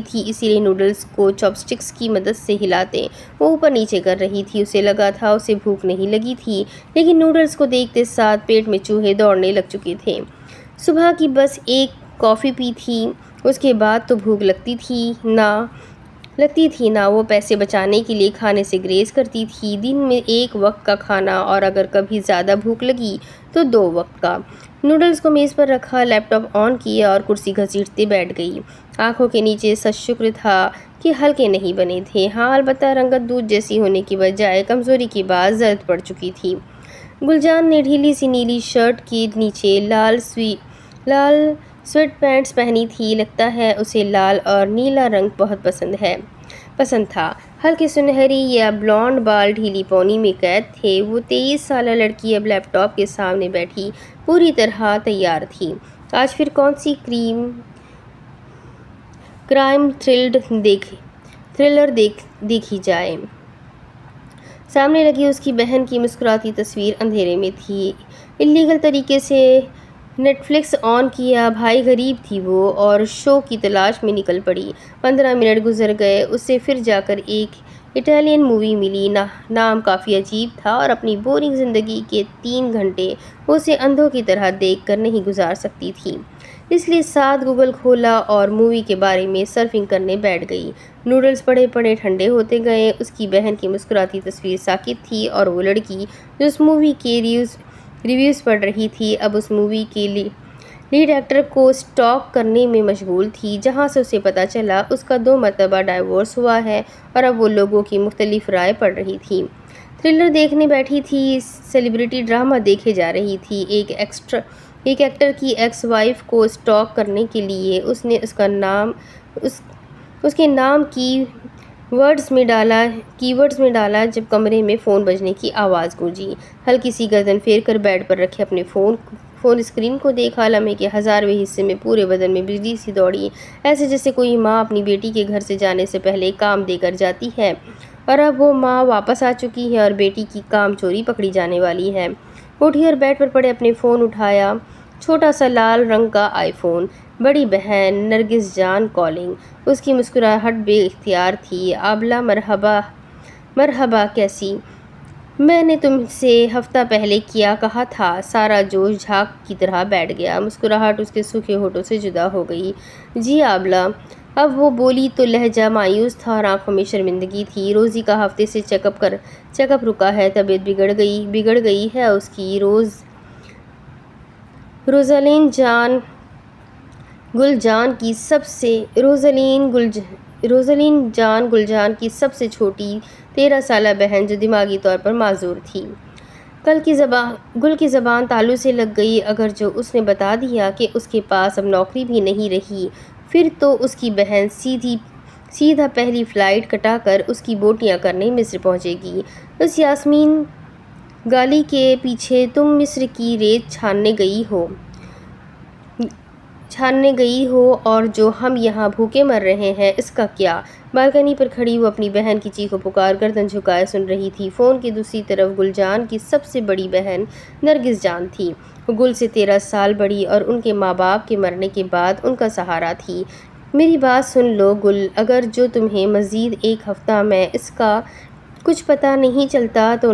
تھی، اسی لیے نوڈلز کو چاپ سٹکس کی مدد سے ہلاتے وہ اوپر نیچے کر رہی تھی۔ اسے لگا تھا اسے بھوک نہیں لگی تھی، لیکن نوڈلز کو دیکھتے ساتھ پیٹ میں چوہے دوڑنے لگ چکے تھے۔ صبح کی بس ایک کافی پی تھی، اس کے بعد تو بھوک لگتی تھی نہ وہ پیسے بچانے کے لیے کھانے سے گریز کرتی تھی۔ دن میں ایک وقت کا کھانا اور اگر کبھی زیادہ بھوک لگی تو 2 وقت کا۔ نوڈلز کو میز پر رکھا، لیپ ٹاپ آن کیا اور کرسی گھسیٹتے بیٹھ گئی۔ آنکھوں کے نیچے سچ شکر تھا کہ ہلکے نہیں بنے تھے، ہاں البتہ رنگت دودھ جیسی ہونے کی بجائے کمزوری کے بعد زرد پڑ چکی تھی۔ گلجان نے ڈھیلی سی نیلی شرٹ کے نیچے لال سویٹ پینٹس پہنی تھی، لگتا ہے اسے لال اور نیلا رنگ بہت پسند تھا۔ ہلکے سنہری یا بلونڈ بال ڈھیلی پونی میں قید تھے۔ وہ 23 سالہ لڑکی اب لیپ ٹاپ کے سامنے بیٹھی پوری طرح تیار تھی۔ آج پھر کون سی کرائم تھرلر دیکھی جائے؟ سامنے لگی اس کی بہن کی مسکراتی تصویر اندھیرے میں تھی۔ الیگل طریقے سے نیٹ فلکس آن کیا، بھائی غریب تھی وہ اور شو کی تلاش میں نکل پڑی۔ 15 منٹ گزر گئے، اسے پھر جا کر ایک اٹالین مووی ملی۔ نام کافی عجیب تھا اور اپنی بورنگ زندگی کے 3 گھنٹے وہ اسے اندھوں کی طرح دیکھ کر نہیں گزار سکتی تھی، اس لیے ساتھ گوگل کھولا اور مووی کے بارے میں سرفنگ کرنے بیٹھ گئی۔ نوڈلز پڑے پڑے ٹھنڈے ہوتے گئے۔ اس کی بہن کی مسکراتی تصویر ساکت تھی اور وہ لڑکی جو اس مووی کے ریویوز پڑھ رہی تھی اب اس مووی کے لیڈ ایکٹر کو اسٹاک کرنے میں مشغول تھی، جہاں سے اسے پتہ چلا اس کا 2 مرتبہ ڈائیورس ہوا ہے اور اب وہ لوگوں کی مختلف رائے پڑھ رہی تھی۔ تھرلر دیکھنے بیٹھی تھی، سیلیبریٹی ڈرامہ دیکھے جا رہی تھی۔ ایک ایکٹر کی ایکس وائف کو اسٹاک کرنے کے لیے اس نے اس کے نام کی ورڈز میں ڈالا جب کمرے میں فون بجنے کی آواز گونجی۔ ہلکی سی گردن پھیر کر بیڈ پر رکھے اپنے فون اسکرین کو دیکھا۔ لمحے کے 1000ویں حصے میں پورے بدن میں بجلی سی دوڑی، ایسے جیسے کوئی ماں اپنی بیٹی کے گھر سے جانے سے پہلے کام دے کر جاتی ہے اور اب وہ ماں واپس آ چکی ہے اور بیٹی کی کام چوری پکڑی جانے والی ہے۔ اٹھی اور بیڈ پر پڑے اپنے فون اٹھایا، چھوٹا سا لال رنگ کا آئی فون۔ بڑی بہن نرگس جان کالنگ۔ اس کی مسکراہٹ بے اختیار تھی۔ آبلہ مرحبا کیسی؟ میں نے تم سے ہفتہ پہلے کیا کہا تھا۔ سارا جوش جھاگ کی طرح بیٹھ گیا، مسکراہٹ اس کے سوکھے ہونٹوں سے جدا ہو گئی۔ جی آبلہ۔ اب وہ بولی تو لہجہ مایوس تھا اور آنکھوں میں شرمندگی تھی۔ روزی کا ہفتے سے چیک اپ رکا ہے، طبیعت بگڑ گئی ہے اس کی۔ روزالین جان گلجان کی سب سے چھوٹی 13 سالہ بہن جو دماغی طور پر معذور تھی۔ گل کی زبان تالو سے لگ گئی۔ اگر جو اس نے بتا دیا کہ اس کے پاس اب نوکری بھی نہیں رہی، پھر تو اس کی بہن سیدھا پہلی فلائٹ کٹا کر اس کی بوٹیاں کرنے مصر پہنچے گی۔ اس یاسمین گالی کے پیچھے تم مصر کی ریت چھاننے گئی ہو اور جو ہم یہاں بھوکے مر رہے ہیں اس کا کیا؟ بالکنی پر کھڑی وہ اپنی بہن کی چیخ و پکار گردن جھکائے سن رہی تھی۔ فون کی دوسری طرف گلجان کی سب سے بڑی بہن نرگس جان تھی۔ وہ گل سے 13 سال بڑی اور ان کے ماں باپ کے مرنے کے بعد ان کا سہارا تھی۔ میری بات سن لو گل، اگر جو تمہیں مزید 1 ہفتہ میں اس کا کچھ پتہ نہیں چلتا تو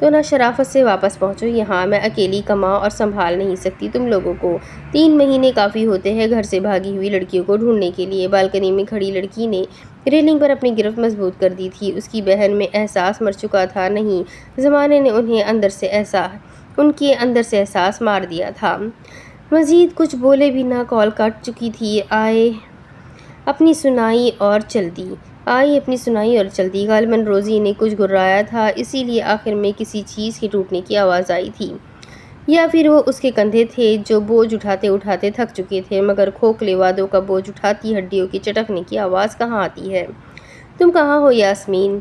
نہ شرافت سے واپس پہنچو یہاں۔ میں اکیلی کما اور سنبھال نہیں سکتی تم لوگوں کو۔ 3 مہینے کافی ہوتے ہیں گھر سے بھاگی ہوئی لڑکیوں کو ڈھونڈنے کے لیے۔ بالکنی میں کھڑی لڑکی نے ریلنگ پر اپنی گرفت مضبوط کر دی تھی۔ اس کی بہن میں احساس مر چکا تھا، نہیں، زمانے نے ان کے اندر سے احساس مار دیا تھا۔ مزید کچھ بولے بھی نہ، کال کٹ چکی تھی۔ آئی اپنی سنائی اور چل دی۔ غالباً روزی نے کچھ گررایا تھا، اسی لیے آخر میں کسی چیز کے ٹوٹنے کی آواز آئی تھی۔ یا پھر وہ اس کے کندھے تھے جو بوجھ اٹھاتے اٹھاتے تھک چکے تھے، مگر کھوکھلے وعدوں کا بوجھ اٹھاتی ہڈیوں کی چٹکنے کی آواز کہاں آتی ہے؟ تم کہاں ہو یاسمین؟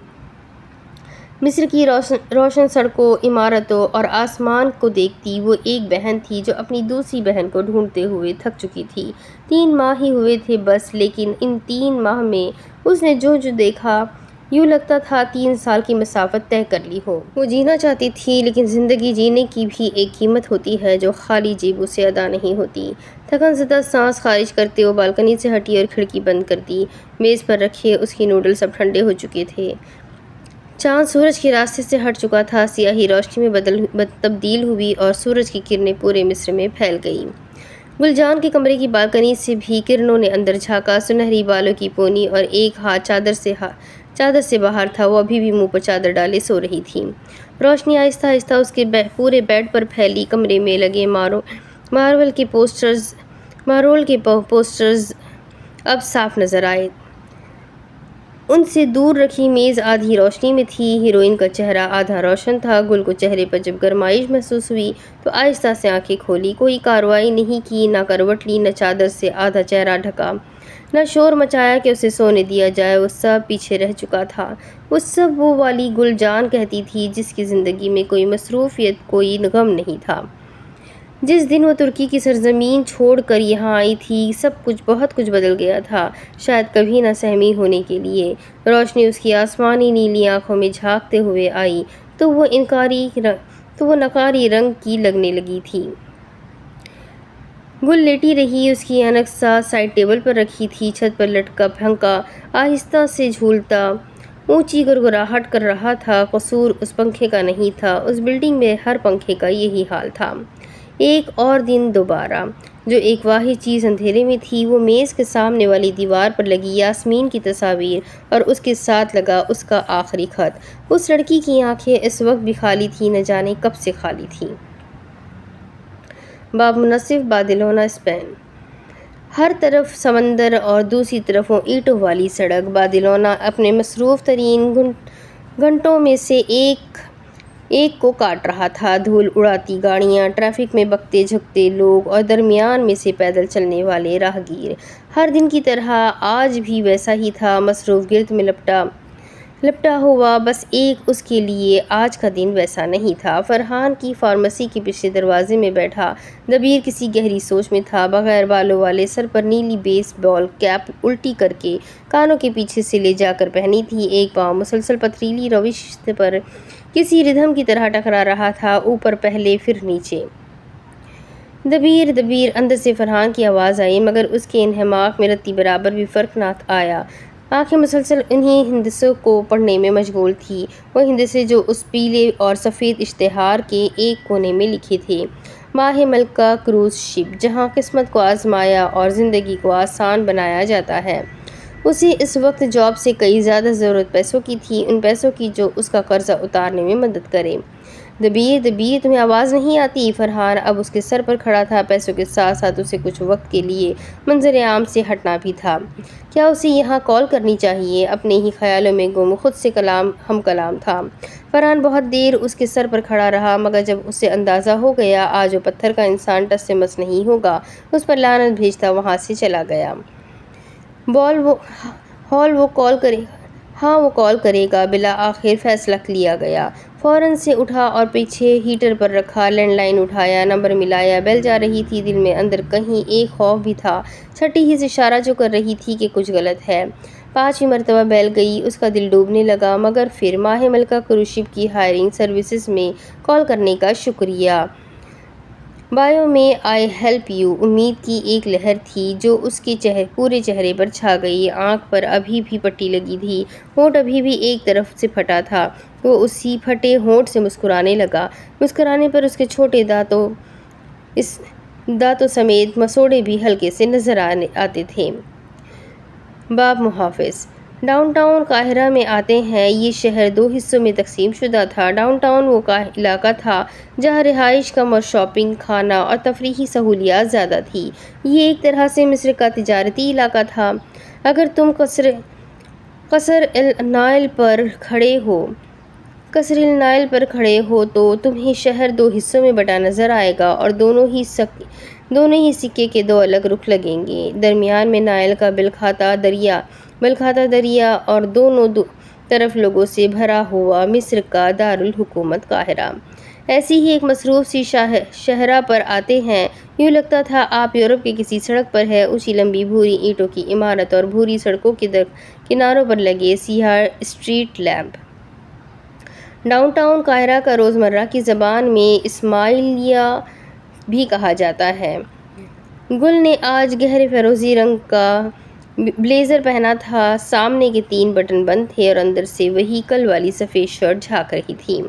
مصر کی روشن سڑکوں، عمارتوں اور آسمان کو دیکھتی وہ ایک بہن تھی جو اپنی دوسری بہن کو ڈھونڈتے ہوئے تھک چکی تھی۔ 3 ماہ ہی ہوئے تھے بس، لیکن ان 3 ماہ میں اس نے جو دیکھا، یوں لگتا تھا 3 سال کی مسافت طے کر لی ہو۔ وہ جینا چاہتی تھی، لیکن زندگی جینے کی بھی ایک قیمت ہوتی ہے جو خالی جیبوں سے ادا نہیں ہوتی۔ تھکن زدہ سانس خارج کرتے وہ بالکنی سے ہٹی اور کھڑکی بند کر دی۔ میز پر رکھے اس کے نوڈلز اب ٹھنڈے ہو چکے تھے۔ چاند سورج کے راستے سے ہٹ چکا تھا، سیاہی روشنی میں تبدیل ہوئی اور سورج کی کرنیں پورے مصر میں پھیل گئیں۔ گل جان کے کمرے کی بالکنی سے بھی کرنوں نے اندر جھانکا۔ سنہری بالوں کی پونی اور ایک ہاتھ چادر سے باہر تھا، وہ ابھی بھی منہ پر چادر ڈالے سو رہی تھی۔ روشنی آہستہ آہستہ اس کے پورے بیڈ پر پھیلی۔ کمرے میں لگے مارول کے پوسٹرز اب صاف نظر آئے۔ ان سے دور رکھی میز آدھی روشنی میں تھی۔ ہیروئن کا چہرہ آدھا روشن تھا۔ گل کو چہرے پر جب گرمائش محسوس ہوئی تو آہستہ سے آنکھیں کھولی۔ کوئی کارروائی نہیں کی، نہ کروٹ لی، نہ چادر سے آدھا چہرہ ڈھکا، نہ شور مچایا کہ اسے سونے دیا جائے۔ وہ سب پیچھے رہ چکا تھا۔ وہ سب وہ والی گل جان کہتی تھی جس کی زندگی میں کوئی مصروفیت، کوئی غم نہیں تھا۔ جس دن وہ ترکی کی سرزمین چھوڑ کر یہاں آئی تھی، بہت کچھ بدل گیا تھا، شاید کبھی نہ سہمی ہونے کے لیے۔ روشنی اس کی آسمانی نیلی آنکھوں میں جھانکتے ہوئے آئی تو وہ نقاری رنگ کی لگنے لگی تھی۔ گل لیٹی رہی، اس کی اینک سائڈ ٹیبل پر رکھی تھی۔ چھت پر لٹکا پنکھا آہستہ سے جھولتا اونچی گڑگڑاہٹ کر رہا تھا۔ قصور اس پنکھے کا نہیں تھا، اس بلڈنگ میں ہر پنکھے کا یہی حال تھا۔ ایک اور دن دوبارہ۔ جو ایک واحد چیز اندھیرے میں تھی وہ میز کے سامنے والی دیوار پر لگی یاسمین کی تصاویر اور اس کے ساتھ لگا اس کا آخری خط۔ اس لڑکی کی آنکھیں اس وقت بھی خالی تھیں، نہ جانے کب سے خالی تھیں۔ باب منصف، بارسلونا، اسپین۔ ہر طرف سمندر اور دوسری طرف وہ اینٹوں والی سڑک۔ بارسلونا اپنے مصروف ترین گھنٹوں میں سے ایک کو کاٹ رہا تھا۔ دھول اڑاتی گاڑیاں، ٹریفک میں بکتے جھکتے لوگ اور درمیان میں سے پیدل چلنے والے راہگیر۔ ہر دن کی طرح آج بھی ویسا ہی تھا، مصروف گرد میں لپٹا ہوا۔ بس ایک اس کے لیے آج کا دن ویسا نہیں تھا۔ فرحان کی فارمیسی کے پچھلے دروازے میں بیٹھا دبیر کسی گہری سوچ میں تھا۔ بغیر بالوں والے سر پر نیلی بیس بال کیپ الٹی کر کے کانوں کے پیچھے سے لے جا کر پہنی تھی۔ ایک پاؤں مسلسل پتھریلی روش پر کسی ردھم کی طرح ٹکرا رہا تھا، اوپر پہلے پھر نیچے۔ دبیر دبیر، اندر سے فرحان کی آواز آئی، مگر اس کے انہماک میں رتی برابر بھی فرق نہ آیا۔ آنکھیں مسلسل انہی ہندسوں کو پڑھنے میں مشغول تھیں، وہ ہندسے جو اس پیلے اور سفید اشتہار کے ایک کونے میں لکھے تھے: ماہ ملکہ کروز شپ، جہاں قسمت کو آزمایا اور زندگی کو آسان بنایا جاتا ہے۔ اسے اس وقت جاب سے کئی زیادہ ضرورت پیسوں کی تھی، ان پیسوں کی جو اس کا قرضہ اتارنے میں مدد کرے۔ دبیر دبیر، تمہیں آواز نہیں آتی؟ فرحان اب اس کے سر پر کھڑا تھا، پیسوں کے ساتھ ساتھ اسے کچھ وقت کے لیے منظر عام سے ہٹنا بھی تھا۔ کیا اسے یہاں کال کرنی چاہیے؟ اپنے ہی خیالوں میں گم خود سے ہم کلام تھا۔ فرحان بہت دیر اس کے سر پر کھڑا رہا، مگر جب اسے اندازہ ہو گیا آج وہ پتھر کا انسان ٹس سے مس نہیں ہوگا، اس پر لعنت بھیجتا وہاں سے چلا گیا۔ وہ کال کرے گا، بالآخر فیصلہ لیا گیا۔ فوراً سے اٹھا اور پیچھے ہیٹر پر رکھا لینڈ لائن اٹھایا، نمبر ملایا۔ بیل جا رہی تھی، دل میں اندر کہیں ایک خوف بھی تھا، چھٹی ہی سے اشارہ جو کر رہی تھی کہ کچھ غلط ہے۔ 5ویں مرتبہ بیل گئی، اس کا دل ڈوبنے لگا، مگر پھر ماہ ملکہ کروز شپ کی ہائرنگ سروسز میں کال کرنے کا شکریہ۔ بایو میں آئی ہیلپ یو، امید کی ایک لہر تھی جو اس کے پورے چہرے پر چھا گئی۔ آنکھ پر ابھی بھی پٹی لگی تھی، ہونٹ ابھی بھی ایک طرف سے پھٹا تھا۔ وہ اسی پھٹے ہونٹ سے مسکرانے لگا۔ مسکرانے پر اس کے چھوٹے دانتوں سمیت مسوڑے بھی ہلکے سے نظر آتے تھے۔ باب محافظ۔ ڈاؤن ٹاؤن قاہرہ میں آتے ہیں۔ یہ شہر 2 حصوں میں تقسیم شدہ تھا۔ ڈاؤن ٹاؤن وہ علاقہ تھا جہاں رہائش کم اور شاپنگ، کھانا اور تفریحی سہولیات زیادہ تھیں۔ یہ ایک طرح سے مصر کا تجارتی علاقہ تھا۔ اگر تم قصر النائل پر کھڑے ہو قصر النائل پر کھڑے ہو تو تمہیں شہر دو حصوں میں بٹا نظر آئے گا اور دونوں ہی سکے کے دو الگ رخ لگیں گے۔ درمیان میں نائل کا بل کھاتا دریا اور دونوں طرف لوگوں سے بھرا ہوا مصر کا دارالحکومت قاہرہ۔ ایسی ہی ایک مصروف سی شاہراہ پر آتے ہیں، یوں لگتا تھا آپ یورپ کے کسی سڑک پر ہیں۔ اونچی لمبی بھوری اینٹوں کی عمارت اور بھوری سڑکوں کے کناروں پر لگے سیاہ اسٹریٹ لیمپ۔ ڈاؤن ٹاؤن قاہرہ کا روزمرہ کی زبان میں اسماعیلیہ بھی کہا جاتا ہے۔ گل نے آج گہرے فیروزی رنگ کا بلیزر پہنا تھا، سامنے کے 3 بٹن بند تھے اور اندر سے وہی کل والی سفید شرٹ جھانک رہی تھی۔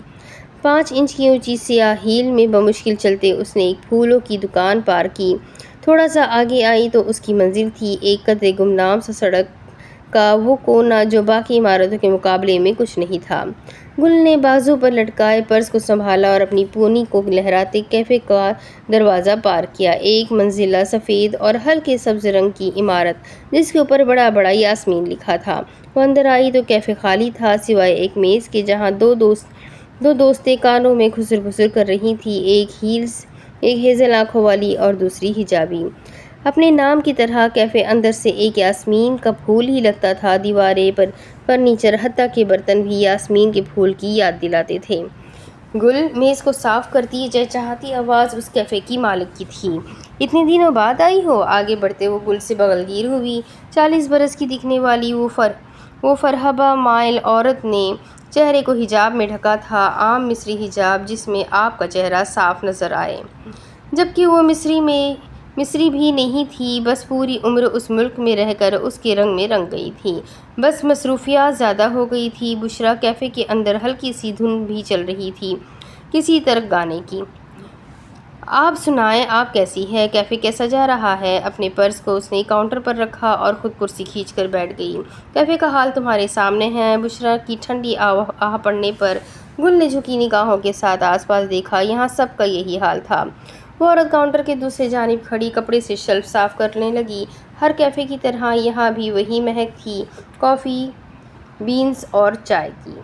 5 انچ کی اونچی سیاہ ہیل میں بمشکل چلتے اس نے ایک پھولوں کی دکان پار کی۔ تھوڑا سا آگے آئی تو اس کی منزل تھی، ایک قدرے گمنام سا سڑک کا وہ کونا جو باقی عمارتوں کے مقابلے میں کچھ نہیں تھا۔ گل نے بازو پر لٹکائے پرس کو سنبھالا اور اپنی پونی کو لہراتے کیفے کا دروازہ پار کیا۔ ایک منزلہ سفید اور ہلکے سبز رنگ کی عمارت جس کے اوپر بڑا بڑا یاسمین لکھا تھا۔ وہ اندر آئی تو کیفے خالی تھا، سوائے ایک میز کے جہاں دو دوستیں کانوں میں خسر خسر کر رہی تھیں، ایک ہیزل آنکھوں والی اور دوسری حجابی۔ اپنے نام کی طرح کیفے اندر سے ایک یاسمین کا پھول ہی لگتا تھا، دیواریں، فرنیچر، حتیٰ کہ برتن بھی یاسمین کے پھول کی یاد دلاتے تھے۔ گل میز کو صاف کرتی چہچہاتی آواز اس کیفے کی مالک کی تھی۔ اتنے دنوں بعد آئی ہو؟ آگے بڑھتے وہ گل سے بغل گیر ہوئی۔ 40 برس کی دکھنے والی وہ فرہبہ مائل عورت نے چہرے کو حجاب میں ڈھکا تھا، عام مصری حجاب جس میں آپ کا چہرہ صاف نظر آئے، جبکہ وہ مصری بھی نہیں تھی، بس پوری عمر اس ملک میں رہ کر اس کے رنگ میں رنگ گئی تھی، بس مصروفیات زیادہ ہو گئی تھی۔ بشریٰ کیفے کے اندر ہلکی سی دھن بھی چل رہی تھی، کسی ترک گانے کی۔ آپ سنائیں، آپ کیسی ہیں؟ کیفے کیسا جا رہا ہے؟ اپنے پرس کو اس نے کاؤنٹر پر رکھا اور خود کرسی کھینچ کر بیٹھ گئی۔ کیفے کا حال تمہارے سامنے ہے۔ بشریٰ کی ٹھنڈی آہ پڑنے پر گل نے جھکی نگاہوں کے ساتھ آس پاس دیکھا، یہاں سب کا یہی حال تھا۔ وہ عورت کاؤنٹر کے دوسری جانب کھڑی کپڑے سے شیلف صاف کرنے لگی۔ ہر کیفے کی طرح یہاں بھی وہی مہک تھی، کافی بینز اور چائے کی۔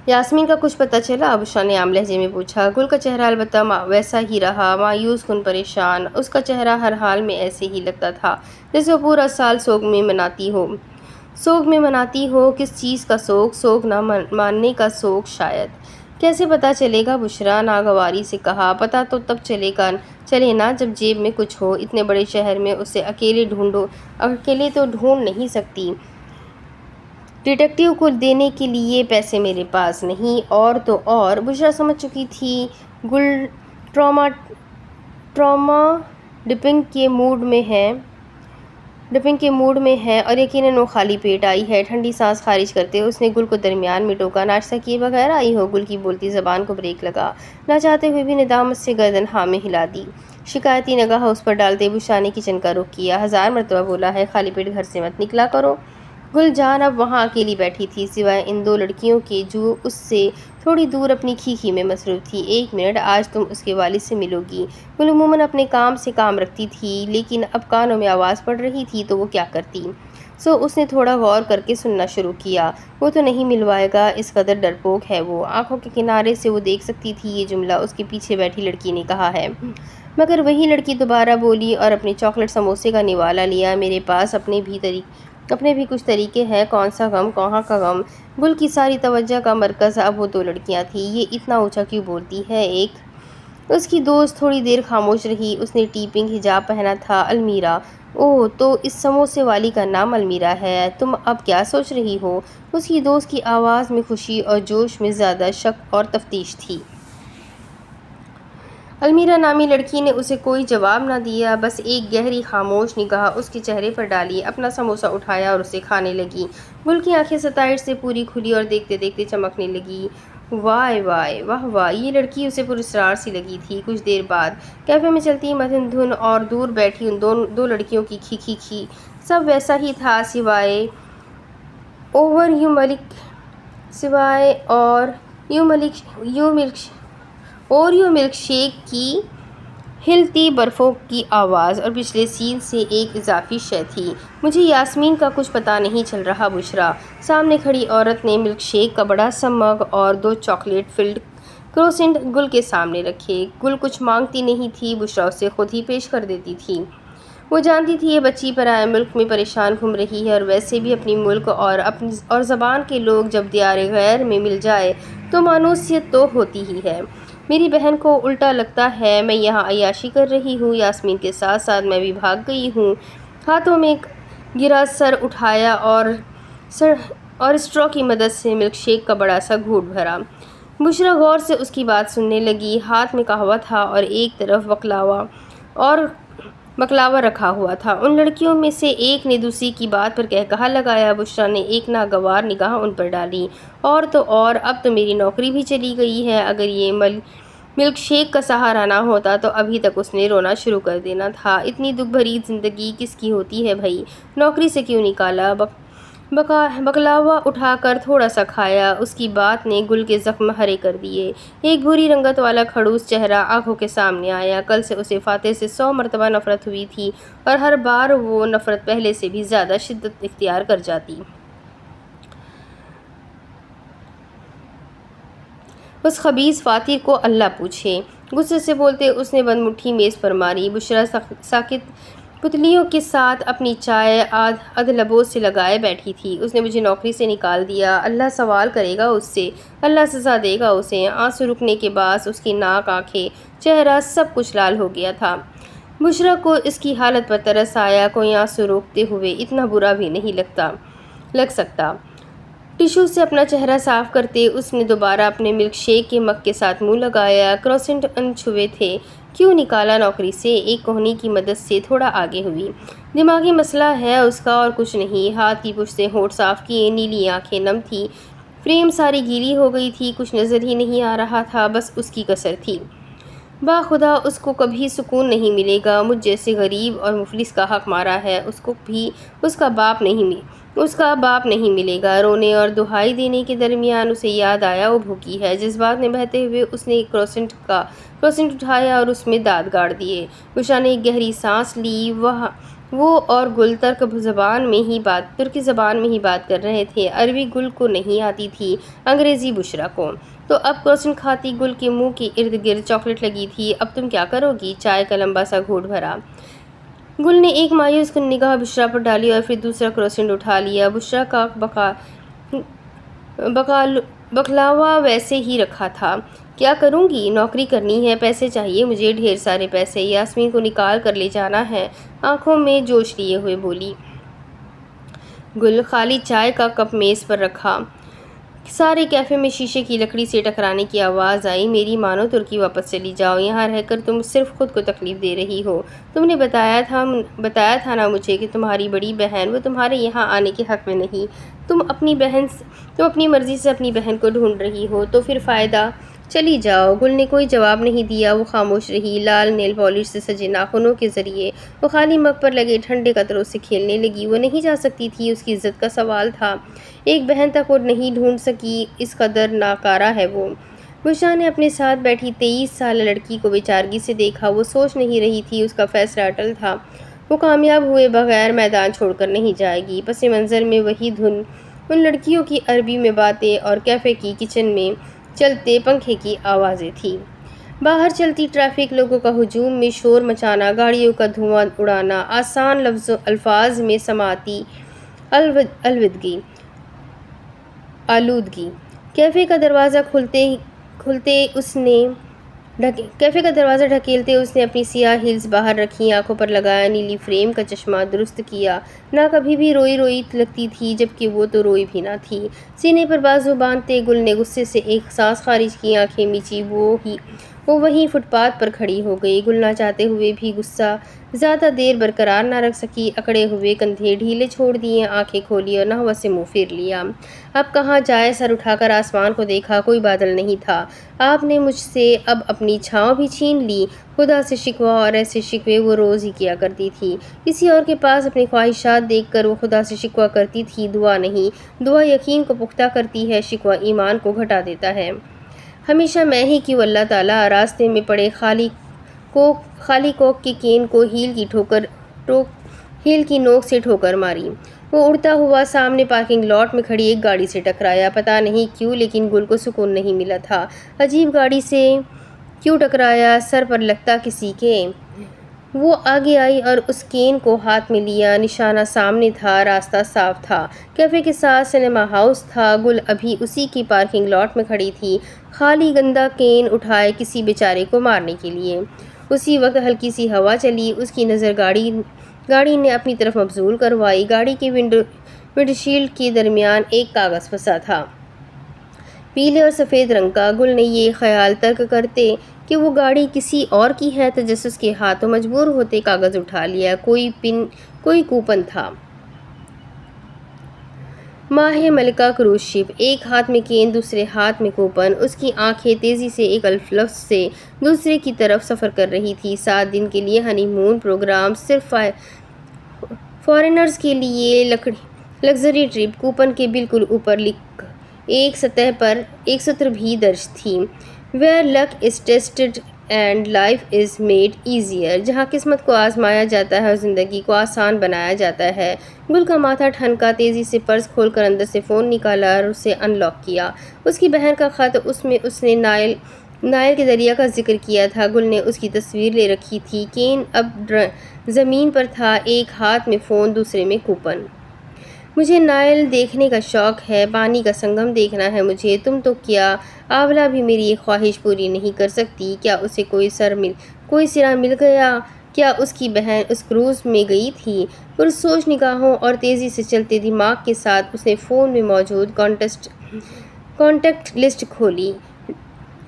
یاسمین کا کچھ پتہ چلا؟ بشریٰ نے عام لہجے میں پوچھا۔ گل کا چہرہ البتہ ویسا ہی رہا، مایوس کن پریشان۔ اس کا چہرہ ہر حال میں ایسے ہی لگتا تھا جیسے وہ پورا سال سوگ میں مناتی ہو۔ کس چیز کا سوگ؟ سوگ نہ ماننے کا سوگ شاید۔ کیسے پتہ چلے گا؟ بشریٰ ناگواری سے کہا۔ پتہ تو تب چلے نا جب جیب میں کچھ ہو۔ اتنے بڑے شہر میں اسے اکیلے تو ڈھونڈ نہیں سکتی۔ ڈیٹیکٹیو کو دینے کے لیے پیسے میرے پاس نہیں۔ اور تو اور بشریٰ سمجھ چکی تھی گل ٹراما ڈمپنگ کے موڈ میں ہے اور یقیناً وہ خالی پیٹ آئی ہے۔ ٹھنڈی سانس خارج کرتے اس نے گل کو درمیان میں ٹوکا۔ ناشتہ کیے بغیر آئی ہو؟ گل کی بولتی زبان کو بریک لگا۔ نہ چاہتے ہوئے بھی ندامت سے گردن ہاں میں ہلا دی۔ شکایتی نگاہ اس پر ڈالتے بشریٰ نے کچن کا رخ کیا۔ 1000 مرتبہ بولا ہے خالی پیٹ گھر سے مت نکلا کرو۔ گل جان اب وہاں اکیلی بیٹھی تھی، سوائے ان 2 لڑکیوں کے جو اس سے تھوڑی دور اپنی کھیکھی میں مصروف تھی۔ 1 منٹ، آج تم اس کے والد سے ملو گی۔ گل عموماً اپنے کام سے کام رکھتی تھی، لیکن اب کانوں میں آواز پڑ رہی تھی تو وہ کیا کرتی؟ اس نے تھوڑا غور کر کے سننا شروع کیا۔ وہ تو نہیں ملوائے گا، اس قدر ڈرپوک ہے وہ۔ آنکھوں کے کنارے سے وہ دیکھ سکتی تھی یہ جملہ اس کے پیچھے بیٹھی لڑکی نے کہا ہے۔ مگر وہی لڑکی دوبارہ بولی اور اپنے چاکلیٹ سموسے کا نوالا لیا۔ میرے پاس اپنے بھی کچھ طریقے ہیں۔ کون سا غم؟ کہاں کا غم؟ گل کی ساری توجہ کا مرکز اب وہ 2 لڑکیاں تھیں۔ یہ اتنا اونچا کیوں بولتی ہے؟ اس کی دوست تھوڑی دیر خاموش رہی۔ اس نے ٹی پنک حجاب پہنا تھا۔ المیرا؟ اوہ، تو اس سموسے والی کا نام المیرا ہے؟ تم اب کیا سوچ رہی ہو؟ اس کی دوست کی آواز میں خوشی اور جوش میں زیادہ شک اور تفتیش تھی۔ المیرا نامی لڑکی نے اسے کوئی جواب نہ دیا، بس ایک گہری خاموش نگاہ اس کے چہرے پر ڈالی، اپنا سموسا اٹھایا اور اسے کھانے لگی۔ گل کی آنکھیں ستائش سے پوری کھلی اور دیکھتے دیکھتے چمکنے لگی۔ وائے وائے، واہ واہ، یہ لڑکی اسے پراسرار سی لگی تھی۔ کچھ دیر بعد کیفے میں چلتی متھن دھن اور دور بیٹھی ان 2 لڑکیوں کی کھی سب ویسا ہی تھا، سوائے اوریو ملک شیک کی۔ ہلتی برفوں کی آواز اور پچھلے سین سے ایک اضافی شے تھی۔ مجھے یاسمین کا کچھ پتہ نہیں چل رہا بشریٰ۔ سامنے کھڑی عورت نے ملک شیک کا بڑا سا مگ اور 2 چاکلیٹ فلڈ کروسینٹ گل کے سامنے رکھے۔ گل کچھ مانگتی نہیں تھی، بشریٰ اسے خود ہی پیش کر دیتی تھی۔ وہ جانتی تھی یہ بچی پرائے ملک میں پریشان گھوم رہی ہے، اور ویسے بھی اپنی ملک اور زبان کے لوگ جب دیار غیر میں مل جائے تو مانوسیت تو ہوتی ہی ہے۔ میری بہن کو الٹا لگتا ہے میں یہاں عیاشی کر رہی ہوں، یاسمین کے ساتھ ساتھ میں بھی بھاگ گئی ہوں۔ ہاتھوں میں گرا سر اٹھایا اور اسٹرا کی مدد سے ملک شیک کا بڑا سا گھونٹ بھرا۔ بشریٰ غور سے اس کی بات سننے لگی۔ ہاتھ میں قہوہ تھا اور ایک طرف بکلاوا رکھا ہوا تھا۔ ان لڑکیوں میں سے ایک نے دوسری کی بات پر قہقہا لگایا۔ بشریٰ نے ایک ناگوار نگاہ ان پر ڈالی۔ اور تو اور اب تو میری نوکری بھی چلی گئی ہے۔ اگر یہ ملک شیک کا سہارا نہ ہوتا تو ابھی تک اس نے رونا شروع کر دینا تھا۔ اتنی دکھ بھری زندگی کس کی ہوتی ہے بھئی؟ نوکری سے کیوں نکالا؟ بکلاوا اٹھا کر تھوڑا سا کھایا۔ اس کی بات نے گل کے زخم ہرے کر دیے۔ ایک بھوری رنگت والا کھڑوس چہرہ آنکھوں کے سامنے آیا۔ کل سے اسے فاتح سے 100 مرتبہ نفرت ہوئی تھی، اور ہر بار وہ نفرت پہلے سے بھی زیادہ شدت اختیار کر جاتی۔ اس خبیث فاتح کو اللہ پوچھے۔ غصے سے بولتے اس نے بند مٹھی میز پر ماری۔ بشریٰ ساکت پتلیوں کے ساتھ اپنی چائے ادھ-لبوں سے لگائے بیٹھی تھی۔ اس نے مجھے نوکری سے نکال دیا، اللہ سوال کرے گا اس سے، اللہ سزا دے گا اسے۔ آنسو رکنے کے باعث اس کی ناک، آنکھیں، چہرہ سب کچھ لال ہو گیا تھا۔ بشریٰ کو اس کی حالت پر ترس آیا۔ کوئی آنسو روکتے ہوئے اتنا برا بھی نہیں لگ سکتا۔ ٹشو سے اپنا چہرہ صاف کرتے اس نے دوبارہ اپنے ملک شیک کے مگ کے ساتھ منہ لگایا۔ کروسینٹ انچھوے تھے۔ کیوں نکالا نوکری سے؟ ایک کوہنی کی مدد سے تھوڑا آگے ہوئی۔ دماغی مسئلہ ہے اس کا اور کچھ نہیں۔ ہاتھ کی پشت سے ہونٹ صاف کیے۔ نیلی آنکھیں نم تھیں، فریم ساری گیلی ہو گئی تھی، کچھ نظر ہی نہیں آ رہا تھا، بس اس کی کسر تھی۔ باخدا اس کو کبھی سکون نہیں ملے گا۔ مجھ جیسے غریب اور مفلس کا حق مارا ہے، اس کو بھی اس کا باپ نہیں ملے گا۔ رونے اور دہائی دینے کے درمیان اسے یاد آیا وہ بھوکی ہے۔ جذبات میں بہتے ہوئے اس نے کروسینٹ اٹھایا اور اس میں دانت گاڑ دیے۔ بشریٰ نے ایک گہری سانس لی۔ وہ اور گل ترکی زبان میں ہی بات کر رہے تھے۔ عربی گل کو نہیں آتی تھی، انگریزی بشریٰ کو۔ تو اب کروسینٹ کھاتی گل کے منہ کے ارد گرد چاکلیٹ لگی تھی۔ اب تم کیا کرو گی؟ چائے کا لمبا سا گھونٹ بھرا۔ گل نے ایک مایوس کن نگاہ بشریٰ پر ڈالی اور پھر دوسرا کروسینٹ اٹھا لیا۔ بشریٰ کا بکلاوا ویسے ہی رکھا تھا۔ کیا کروں گی؟ نوکری کرنی ہے، پیسے چاہیے مجھے، ڈھیر سارے پیسے۔ یاسمین کو نکال کر لے جانا ہے، آنکھوں میں جوش لیے ہوئے بولی گل۔ خالی چائے کا کپ میز پر رکھا۔ سارے کیفے میں شیشے کی لکڑی سے ٹکرانے کی آواز آئی۔ میری مانو ترکی واپس چلی جاؤ، یہاں رہ کر تم صرف خود کو تکلیف دے رہی ہو۔ تم نے بتایا تھا نا مجھے کہ تمہاری بڑی بہن، وہ تمہارے یہاں آنے کے حق میں نہیں۔ تم اپنی مرضی سے اپنی بہن کو ڈھونڈ رہی ہو، تو پھر فائدہ؟ چلی جاؤ۔ گل نے کوئی جواب نہیں دیا، وہ خاموش رہی۔ لال نیل پالش سے سجے ناخنوں کے ذریعے وہ خالی مگ پر لگے ٹھنڈے قطروں سے کھیلنے لگی۔ وہ نہیں جا سکتی تھی، اس کی عزت کا سوال تھا۔ ایک بہن تک وہ نہیں ڈھونڈ سکی، اس قدر ناکارہ ہے وہ۔ بشریٰ نے اپنے ساتھ بیٹھی 23 سالہ لڑکی کو بیچارگی سے دیکھا۔ وہ سوچ نہیں رہی تھی، اس کا فیصلہ اٹل تھا۔ وہ کامیاب ہوئے بغیر میدان چھوڑ کر نہیں جائے گی۔ پس منظر میں وہی دھن، ان لڑکیوں کی عربی میں باتیں اور کیفے کی کچن میں چلتے پنکھے کی آوازیں تھیں۔ باہر چلتی ٹریفک، لوگوں کا ہجوم میں شور مچانا، گاڑیوں کا دھواں اڑانا، آسان الفاظ میں سماعتی آلودگی۔ کیفے کا دروازہ ڈھکیلتے اس نے اپنی سیاہ ہیلز باہر رکھیں، آنکھوں پر لگایا نیلی فریم کا چشمہ درست کیا۔ نہ کبھی بھی روئی لگتی تھی، جبکہ وہ تو روئی بھی نہ تھی۔ سینے پر بازو باندھتے گل نے غصے سے ایک سانس خارج کی، آنکھیں میچی، وہ وہیں فٹ پاتھ پر کھڑی ہو گئی۔ گل نہ چاہتے ہوئے بھی غصہ زیادہ دیر برقرار نہ رکھ سکی، اکڑے ہوئے کندھے ڈھیلے چھوڑ دیے، آنکھیں کھولی اور نحوست سے منہ پھیر لیا۔ اب کہاں جائے؟ سر اٹھا کر آسمان کو دیکھا، کوئی بادل نہیں تھا۔ آپ نے مجھ سے اب اپنی چھاؤں بھی چھین لی۔ خدا سے شکوہ، اور ایسے شکوے وہ روز ہی کیا کرتی تھی۔ کسی اور کے پاس اپنی خواہشات دیکھ کر وہ خدا سے شکوہ کرتی تھی، دعا نہیں۔ دعا یقین کو پختہ کرتی ہے، شکوہ ایمان کو گھٹا دیتا ہے۔ ہمیشہ میں ہی کیوں اللہ تعالیٰ؟ راستے میں پڑے خالی خالی کوک کی کین کو ہیل کی نوک سے ٹھوکر ماری۔ وہ اڑتا ہوا سامنے پارکنگ لاٹ میں کھڑی ایک گاڑی سے ٹکرایا۔ پتہ نہیں کیوں لیکن گل کو سکون نہیں ملا تھا۔ عجیب، گاڑی سے کیوں ٹکرایا؟ سر پر لگتا کسی کے۔ وہ آگے آئی اور اس کین کو ہاتھ میں لیا۔ نشانہ سامنے تھا، راستہ صاف تھا۔ کیفے کے ساتھ سنیما ہاؤس تھا۔ گل ابھی اسی کی پارکنگ لاٹ میں کھڑی تھی، خالی گندا کین اٹھائے کسی بیچارے کو مارنے کے لیے۔ اسی وقت ہلکی سی ہوا چلی۔ اس کی نظر گاڑی نے اپنی طرف مبذول کروائی۔ گاڑی کے ونڈ شیلڈ کے درمیان ایک کاغذ پھنسا تھا، پیلے اور سفید رنگ کا۔ گل نے یہ خیال ترک کرتے کہ وہ گاڑی کسی اور کی ہے، تجسس کے ہاتھوں مجبور ہوتے کاغذ اٹھا لیا۔ کوئی کوپن تھا۔ ماہ ملکہ کروز شپ، ایک ہاتھ میں کین، دوسرے ہاتھ میں کوپن۔ اس کی آنکھیں تیزی سے ایک لفظ سے دوسرے کی طرف سفر کر رہی تھی۔ 7 دن کے لیے ہنی مون پروگرام، صرف فارینرز کے لیے لگژری ٹرپ۔ کوپن کے بالکل اوپر ایک سطر بھی درج تھی، where luck is tested and life is made easier, جہاں قسمت کو آزمایا جاتا ہے اور زندگی کو آسان بنایا جاتا ہے۔ گل کا ماتھا ٹھنکا، تیزی سے پرس کھول کر اندر سے فون نکالا اور اسے ان لاک کیا۔ اس کی بہن کا خط، اس میں اس نے نائل کے دریا کا ذکر کیا تھا۔ گل نے اس کی تصویر لے رکھی تھی۔ کین اب زمین پر تھا، ایک ہاتھ میں فون، دوسرے میں کوپن۔ مجھے نائل دیکھنے کا شوق ہے، پانی کا سنگم دیکھنا ہے مجھے۔ تم تو کیا آولا بھی میری یہ خواہش پوری نہیں کر سکتی؟ کیا اسے کوئی سرا مل گیا؟ کیا اس کی بہن اس کروز میں گئی تھی؟ پرسوچ نگاہوں اور تیزی سے چلتے دماغ کے ساتھ اس نے فون میں موجود کانٹیکٹ لسٹ کھولی،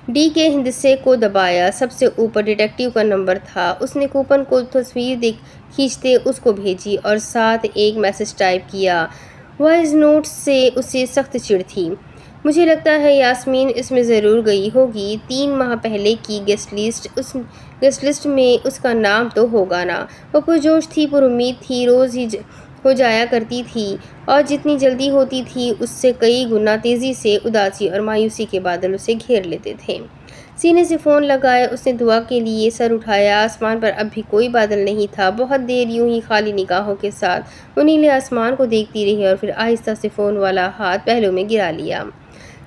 ڈی کے ہندسے کو دبایا۔ سب سے اوپر ڈیٹیکٹیو کا نمبر تھا۔ اس نے کوپن کو تصویر کھینچتے اس کو بھیجی اور ساتھ ایک میسج ٹائپ کیا۔ وائس نوٹ سے اسے سخت چڑ تھی۔ مجھے لگتا ہے یاسمین اس میں ضرور گئی ہوگی۔ 3 ماہ پہلے کی گیسٹ لسٹ میں اس کا نام تو ہوگا نا؟ وہ پرجوش تھی، پر امید تھی، روز ہی ہو جایا کرتی تھی، اور جتنی جلدی ہوتی تھی اس سے کئی گنا تیزی سے اداسی اور مایوسی کے بادل اسے گھیر لیتے تھے۔ سینے سے فون لگائے اس نے دعا کے لیے سر اٹھایا۔ آسمان پر اب بھی کوئی بادل نہیں تھا۔ بہت دیر یوں ہی خالی نگاہوں کے ساتھ وہ نیلے آسمان کو دیکھتی رہی اور پھر آہستہ سے فون والا ہاتھ پہلو میں گرا لیا۔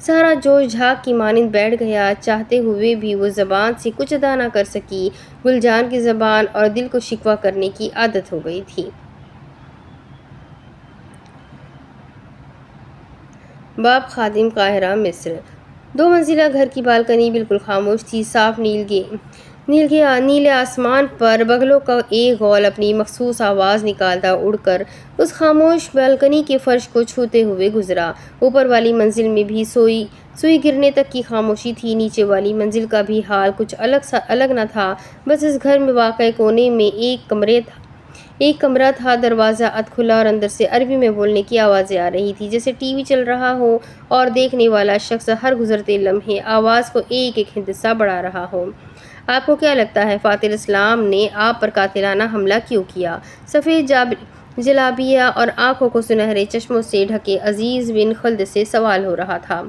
سارا جوش جھاگ کی مانند بیٹھ گیا۔ چاہتے ہوئے بھی وہ زبان سے کچھ ادا نہ کر سکی۔ گل جان کی زبان اور دل کو شکوہ کرنے کی عادت ہو گئی تھی۔ باب خادم، قاہرہ، مصر۔ 2 منزلہ گھر کی بالکنی بالکل خاموش تھی۔ صاف نیلے آسمان پر بگلوں کا ایک غول اپنی مخصوص آواز نکالتا اڑ کر اس خاموش بالکنی کے فرش کو چھوتے ہوئے گزرا۔ اوپر والی منزل میں بھی سوئی گرنے تک کی خاموشی تھی۔ نیچے والی منزل کا بھی حال کچھ الگ نہ تھا۔ بس اس گھر میں واقع کونے میں ایک کمرہ تھا۔ دروازہ ادھ کھلا اور اندر سے عربی میں بولنے کی آوازیں آ رہی تھی، جیسے ٹی وی چل رہا ہو اور دیکھنے والا شخص ہر گزرتے لمحے آواز کو ایک ہندسہ بڑھا رہا ہو۔ آپ کو کیا لگتا ہے فاتر اسلام نے آپ پر قاتلانہ حملہ کیوں کیا؟ سفید جلابیہ اور آنکھوں کو سنہرے چشموں سے ڈھکے عزیز بن خلد سے سوال ہو رہا تھا۔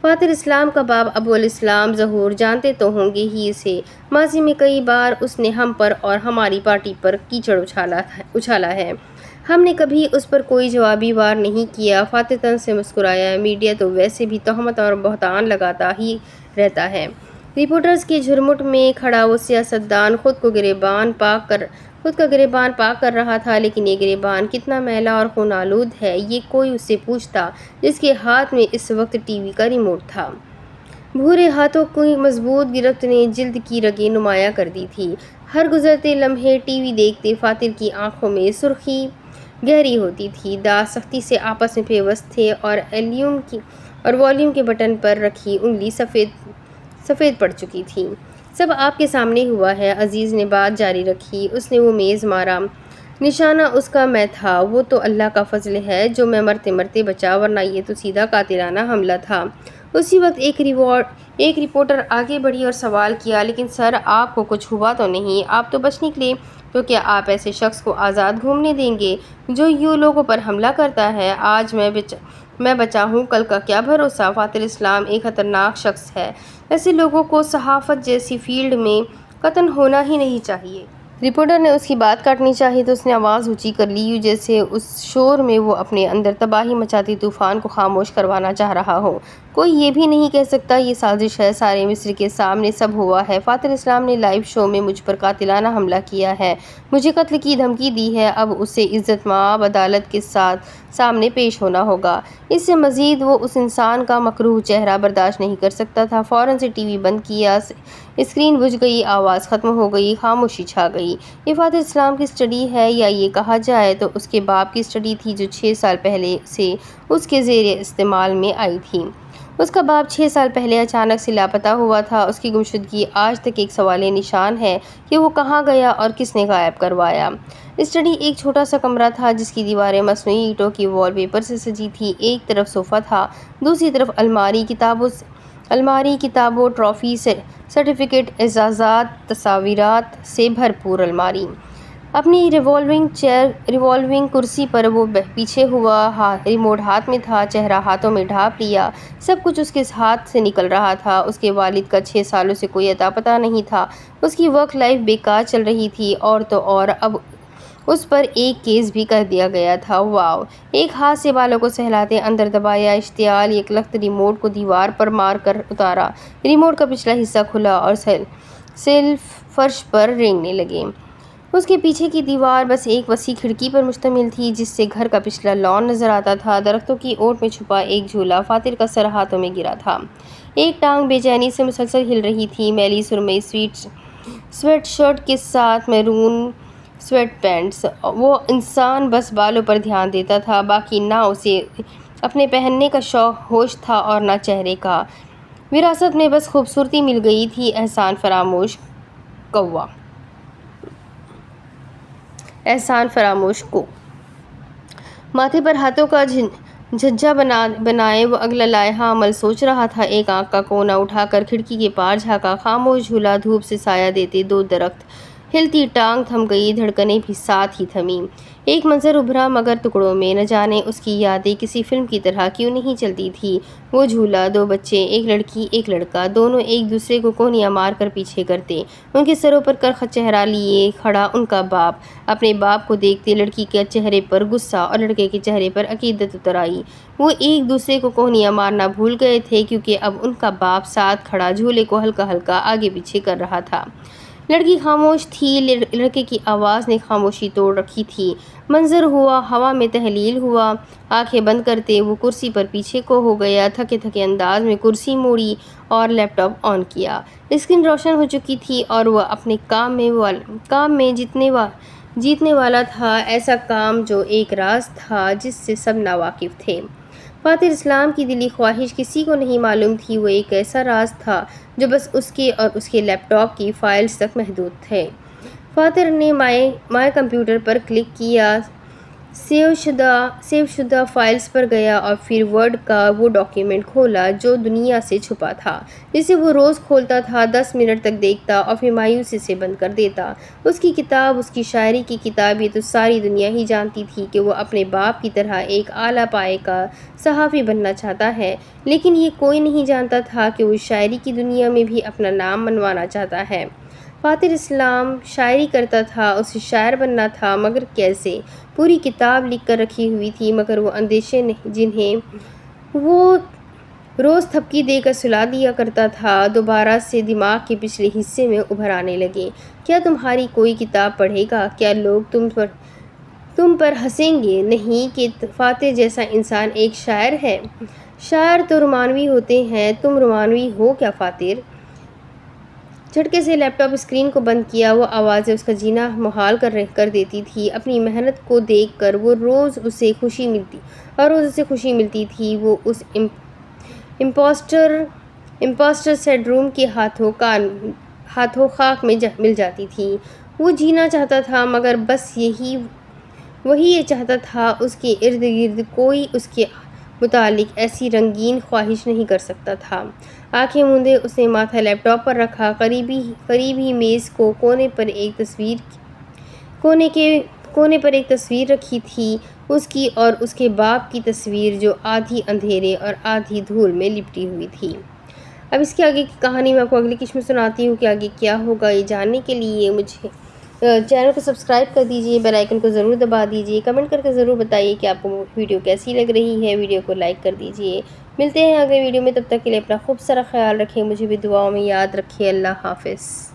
فاتر اسلام کا باپ ابو الاسلام ظہور جانتے تو ہوں گے ہی اسے۔ ماضی میں کئی بار اس نے ہم پر اور ہماری پارٹی پر کیچڑ اچھالا ہے۔ ہم نے کبھی اس پر کوئی جوابی وار نہیں کیا۔ فاتر طنز سے مسکرایا۔ میڈیا تو ویسے بھی تہمت اور بہتان لگاتا ہی رہتا ہے۔ رپورٹرز کے جھرمٹ میں کھڑا وہ سیاستدان خود کا گریبان پاک کر رہا تھا، لیکن یہ گریبان کتنا میلا اور خون آلود ہے، یہ کوئی اس سے پوچھتا جس کے ہاتھ میں اس وقت ٹی وی کا ریموٹ تھا۔ بھورے ہاتھوں کی مضبوط گرفت نے جلد کی رگیں نمایاں کر دی تھی۔ ہر گزرتے لمحے ٹی وی دیکھتے فاتر کی آنکھوں میں سرخی گہری ہوتی تھی، دانت سختی سے آپس میں پیوست تھے اور والیوم کے بٹن پر رکھی انگلی سفید پڑ چکی تھی۔ سب آپ کے سامنے ہوا ہے، عزیز نے بات جاری رکھی۔ اس نے وہ میز مارا۔ نشانہ اس کا میں تھا۔ وہ تو اللہ کا فضل ہے جو میں مرتے بچا، ورنہ یہ تو سیدھا قاتلانہ حملہ تھا۔ اسی وقت ایک رپورٹر آگے بڑھی اور سوال کیا، لیکن سر آپ کو کچھ ہوا تو نہیں؟ آپ تو بچ نکلے۔ تو کیا آپ ایسے شخص کو آزاد گھومنے دیں گے جو یوں لوگوں پر حملہ کرتا ہے؟ آج میں بچا ہوں، کل کا کیا بھروسہ؟ فاتر اسلام ایک خطرناک شخص ہے۔ ایسے لوگوں کو صحافت جیسی فیلڈ میں قطعاً ہونا ہی نہیں چاہیے۔ رپورٹر نے اس کی بات کاٹنی چاہی تو اس نے آواز اونچی کر لی، یوں جیسے اس شور میں وہ اپنے اندر تباہی مچاتی طوفان کو خاموش کروانا چاہ رہا ہو۔ کوئی یہ بھی نہیں کہہ سکتا یہ سازش ہے، سارے مصر کے سامنے سب ہوا ہے۔ فاتر اسلام نے لائیو شو میں مجھ پر قاتلانہ حملہ کیا ہے، مجھے قتل کی دھمکی دی ہے، اب اسے عزت مآب عدالت کے سامنے پیش ہونا ہوگا۔ اس سے مزید وہ اس انسان کا مکروہ چہرہ برداشت نہیں کر سکتا تھا۔ فوراً سے ٹی وی بند کیا، اسکرین بجھ گئی، آواز ختم ہو گئی، خاموشی چھا گئی۔ یہ فاتر اسلام کی سٹڈی ہے، یا یہ کہا جائے تو اس کے باپ کی سٹڈی تھی جو 6 سال پہلے سے اس کے زیر استعمال میں آئی تھی۔ اس کا باپ 6 سال پہلے اچانک سے لاپتہ ہوا تھا۔ اس کی گمشدگی آج تک ایک سوال نشان ہے کہ وہ کہاں گیا اور کس نے غائب کروایا۔ سٹڈی ایک چھوٹا سا کمرہ تھا جس کی دیواریں مصنوعی اینٹوں کی وال پیپر سے سجی تھیں۔ ایک طرف صوفہ تھا، دوسری طرف الماری کتابوں، ٹرافی، سرٹیفکیٹ، اعزازات، تصاویرات سے بھرپور الماری۔ اپنی ریوالونگ کرسی پر وہ پیچھے ہوا، ریموٹ ہاتھ میں تھا، چہرہ ہاتھوں میں ڈھانپ لیا، سب کچھ اس کے ہاتھ سے نکل رہا تھا۔ اس کے والد کا 6 سالوں سے کوئی اتا پتہ نہیں تھا، اس کی ورک لائف بیکار چل رہی تھی، اور تو اور اب اس پر ایک کیس بھی کر دیا گیا تھا۔ واؤ! ایک ہاتھ سے بالوں کو سہلاتے اندر دبایا، اشتعال یکلخت ریموٹ کو دیوار پر مار کر اتارا۔ ریموٹ کا پچھلا حصہ کھلا اور سیلف فرش پر رینگنے لگے۔ اس کے پیچھے کی دیوار بس ایک وسیع کھڑکی پر مشتمل تھی جس سے گھر کا پچھلا لان نظر آتا تھا۔ درختوں کی اوٹ میں چھپا ایک جھولا، فاتر کا سر ہاتھوں میں گرا تھا، ایک ٹانگ بے چینی سے مسلسل ہل رہی تھی۔ میلی سرمئی سویٹ شرٹ کے ساتھ میرون سویٹ پینٹس۔ وہ انسان بس بالوں پر دھیان دیتا تھا، باقی نہ اسے اپنے پہننے کا ہوش تھا اور نہ چہرے کا۔ وراثت میں بس خوبصورتی مل گئی تھی۔ احسان فراموش کو ماتھے پر ہاتھوں کا جھجھا بنائے وہ اگلا لائحہ عمل سوچ رہا تھا۔ ایک آنکھ کا کونا اٹھا کر کھڑکی کے پار جھانکا، خاموش جھولا، دھوپ سے سایہ دیتے 2 درخت، ہلتی ٹانگ تھم گئی، دھڑکنیں بھی ساتھ ہی تھمیں۔ ایک منظر ابھرا مگر ٹکڑوں میں، نہ جانے اس کی یادیں کسی فلم کی طرح کیوں نہیں چلتی تھی۔ وہ جھولا، 2 بچے، ایک لڑکی ایک لڑکا، دونوں ایک دوسرے کو کونیاں مار کر پیچھے کرتے، ان کے سروں پر کرخ چہرہ لیے کھڑا ان کا باپ۔ اپنے باپ کو دیکھتے لڑکی کے چہرے پر غصہ اور لڑکے کے چہرے پر عقیدت اتر آئی۔ وہ ایک دوسرے کو کونیاں مارنا بھول گئے تھے کیونکہ اب ان کا باپ ساتھ کھڑا جھولے کو ہلکا ہلکا آگے پیچھے کر رہا تھا۔ لڑکی خاموش تھی، لڑکے کی آواز نے خاموشی توڑ رکھی تھی۔ منظر ہوا، ہوا میں تحلیل ہوا۔ آنکھیں بند کرتے وہ کرسی پر پیچھے کو ہو گیا، تھکے تھکے انداز میں کرسی موڑی اور لیپ ٹاپ آن کیا۔ اسکرین روشن ہو چکی تھی اور وہ اپنے کام میں جیتنے والا تھا، ایسا کام جو ایک راز تھا جس سے سب ناواقف تھے۔ فاتر اسلام کی دلی خواہش کسی کو نہیں معلوم تھی، وہ ایک ایسا راز تھا جو بس اس کے اور اس کے لیپ ٹاپ کی فائلز تک محدود تھے۔ فاتر نے مائی کمپیوٹر پر کلک کیا، سیو شدہ فائلز پر گیا اور پھر ورڈ کا وہ ڈاکیومنٹ کھولا جو دنیا سے چھپا تھا، جسے وہ روز کھولتا تھا، 10 منٹ تک دیکھتا اور پھر مایوسی سے بند کر دیتا۔ اس کی کتاب، اس کی شاعری کی کتاب، یہ تو ساری دنیا ہی جانتی تھی کہ وہ اپنے باپ کی طرح ایک اعلیٰ پائے کا صحافی بننا چاہتا ہے، لیکن یہ کوئی نہیں جانتا تھا کہ وہ شاعری کی دنیا میں بھی اپنا نام منوانا چاہتا ہے۔ فاتر اسلام شاعری کرتا تھا، اسے شاعر بننا تھا، مگر کیسے؟ پوری کتاب لکھ کر رکھی ہوئی تھی، مگر وہ اندیشے جنہیں وہ روز تھپکی دے کر سلا دیا کرتا تھا دوبارہ سے دماغ کے پچھلے حصے میں ابھر آنے لگے۔ کیا تمہاری کوئی کتاب پڑھے گا؟ کیا لوگ تم پر ہنسیں گے؟ نہیں کہ فاتر جیسا انسان ایک شاعر ہے۔ شاعر تو رومانوی ہوتے ہیں، تم رومانوی ہو کیا فاتر؟ جھٹکے سے لیپ ٹاپ اسکرین کو بند کیا۔ وہ آوازیں اس کا جینا محال کر دیتی تھی۔ اپنی محنت کو دیکھ کر روز اسے خوشی ملتی تھی۔ وہ اس امپاسٹر سنڈروم کے ہاتھوں خاک میں مل جاتی تھی۔ وہ جینا چاہتا تھا، مگر بس وہی یہ چاہتا تھا، اس کے ارد گرد کوئی اس کے متعلق ایسی رنگین خواہش نہیں کر سکتا تھا۔ آنکھیں موندے اس نے ماتھا لیپ ٹاپ پر رکھا، قریب ہی میز کو کونے پر ایک تصویر رکھی تھی، اس کی اور اس کے باپ کی تصویر جو آدھی اندھیرے اور آدھی دھول میں لپٹی ہوئی تھی۔ اب اس کے آگے کی کہانی میں آپ کو اگلی قسط میں سناتی ہوں کہ آگے کیا ہوگا۔ یہ جاننے کے لیے مجھے چینل کو سبسکرائب کر دیجئے، بیل آئیکن کو ضرور دبا دیجئے، کمنٹ کر کے ضرور بتائیے کہ آپ کو ویڈیو کیسی لگ رہی ہے، ویڈیو کو لائک کر دیجئے۔ ملتے ہیں اگلے ویڈیو میں، تب تک کے لیے اپنا خوب سارا خیال رکھیں، مجھے بھی دعاؤں میں یاد رکھیں۔ اللہ حافظ۔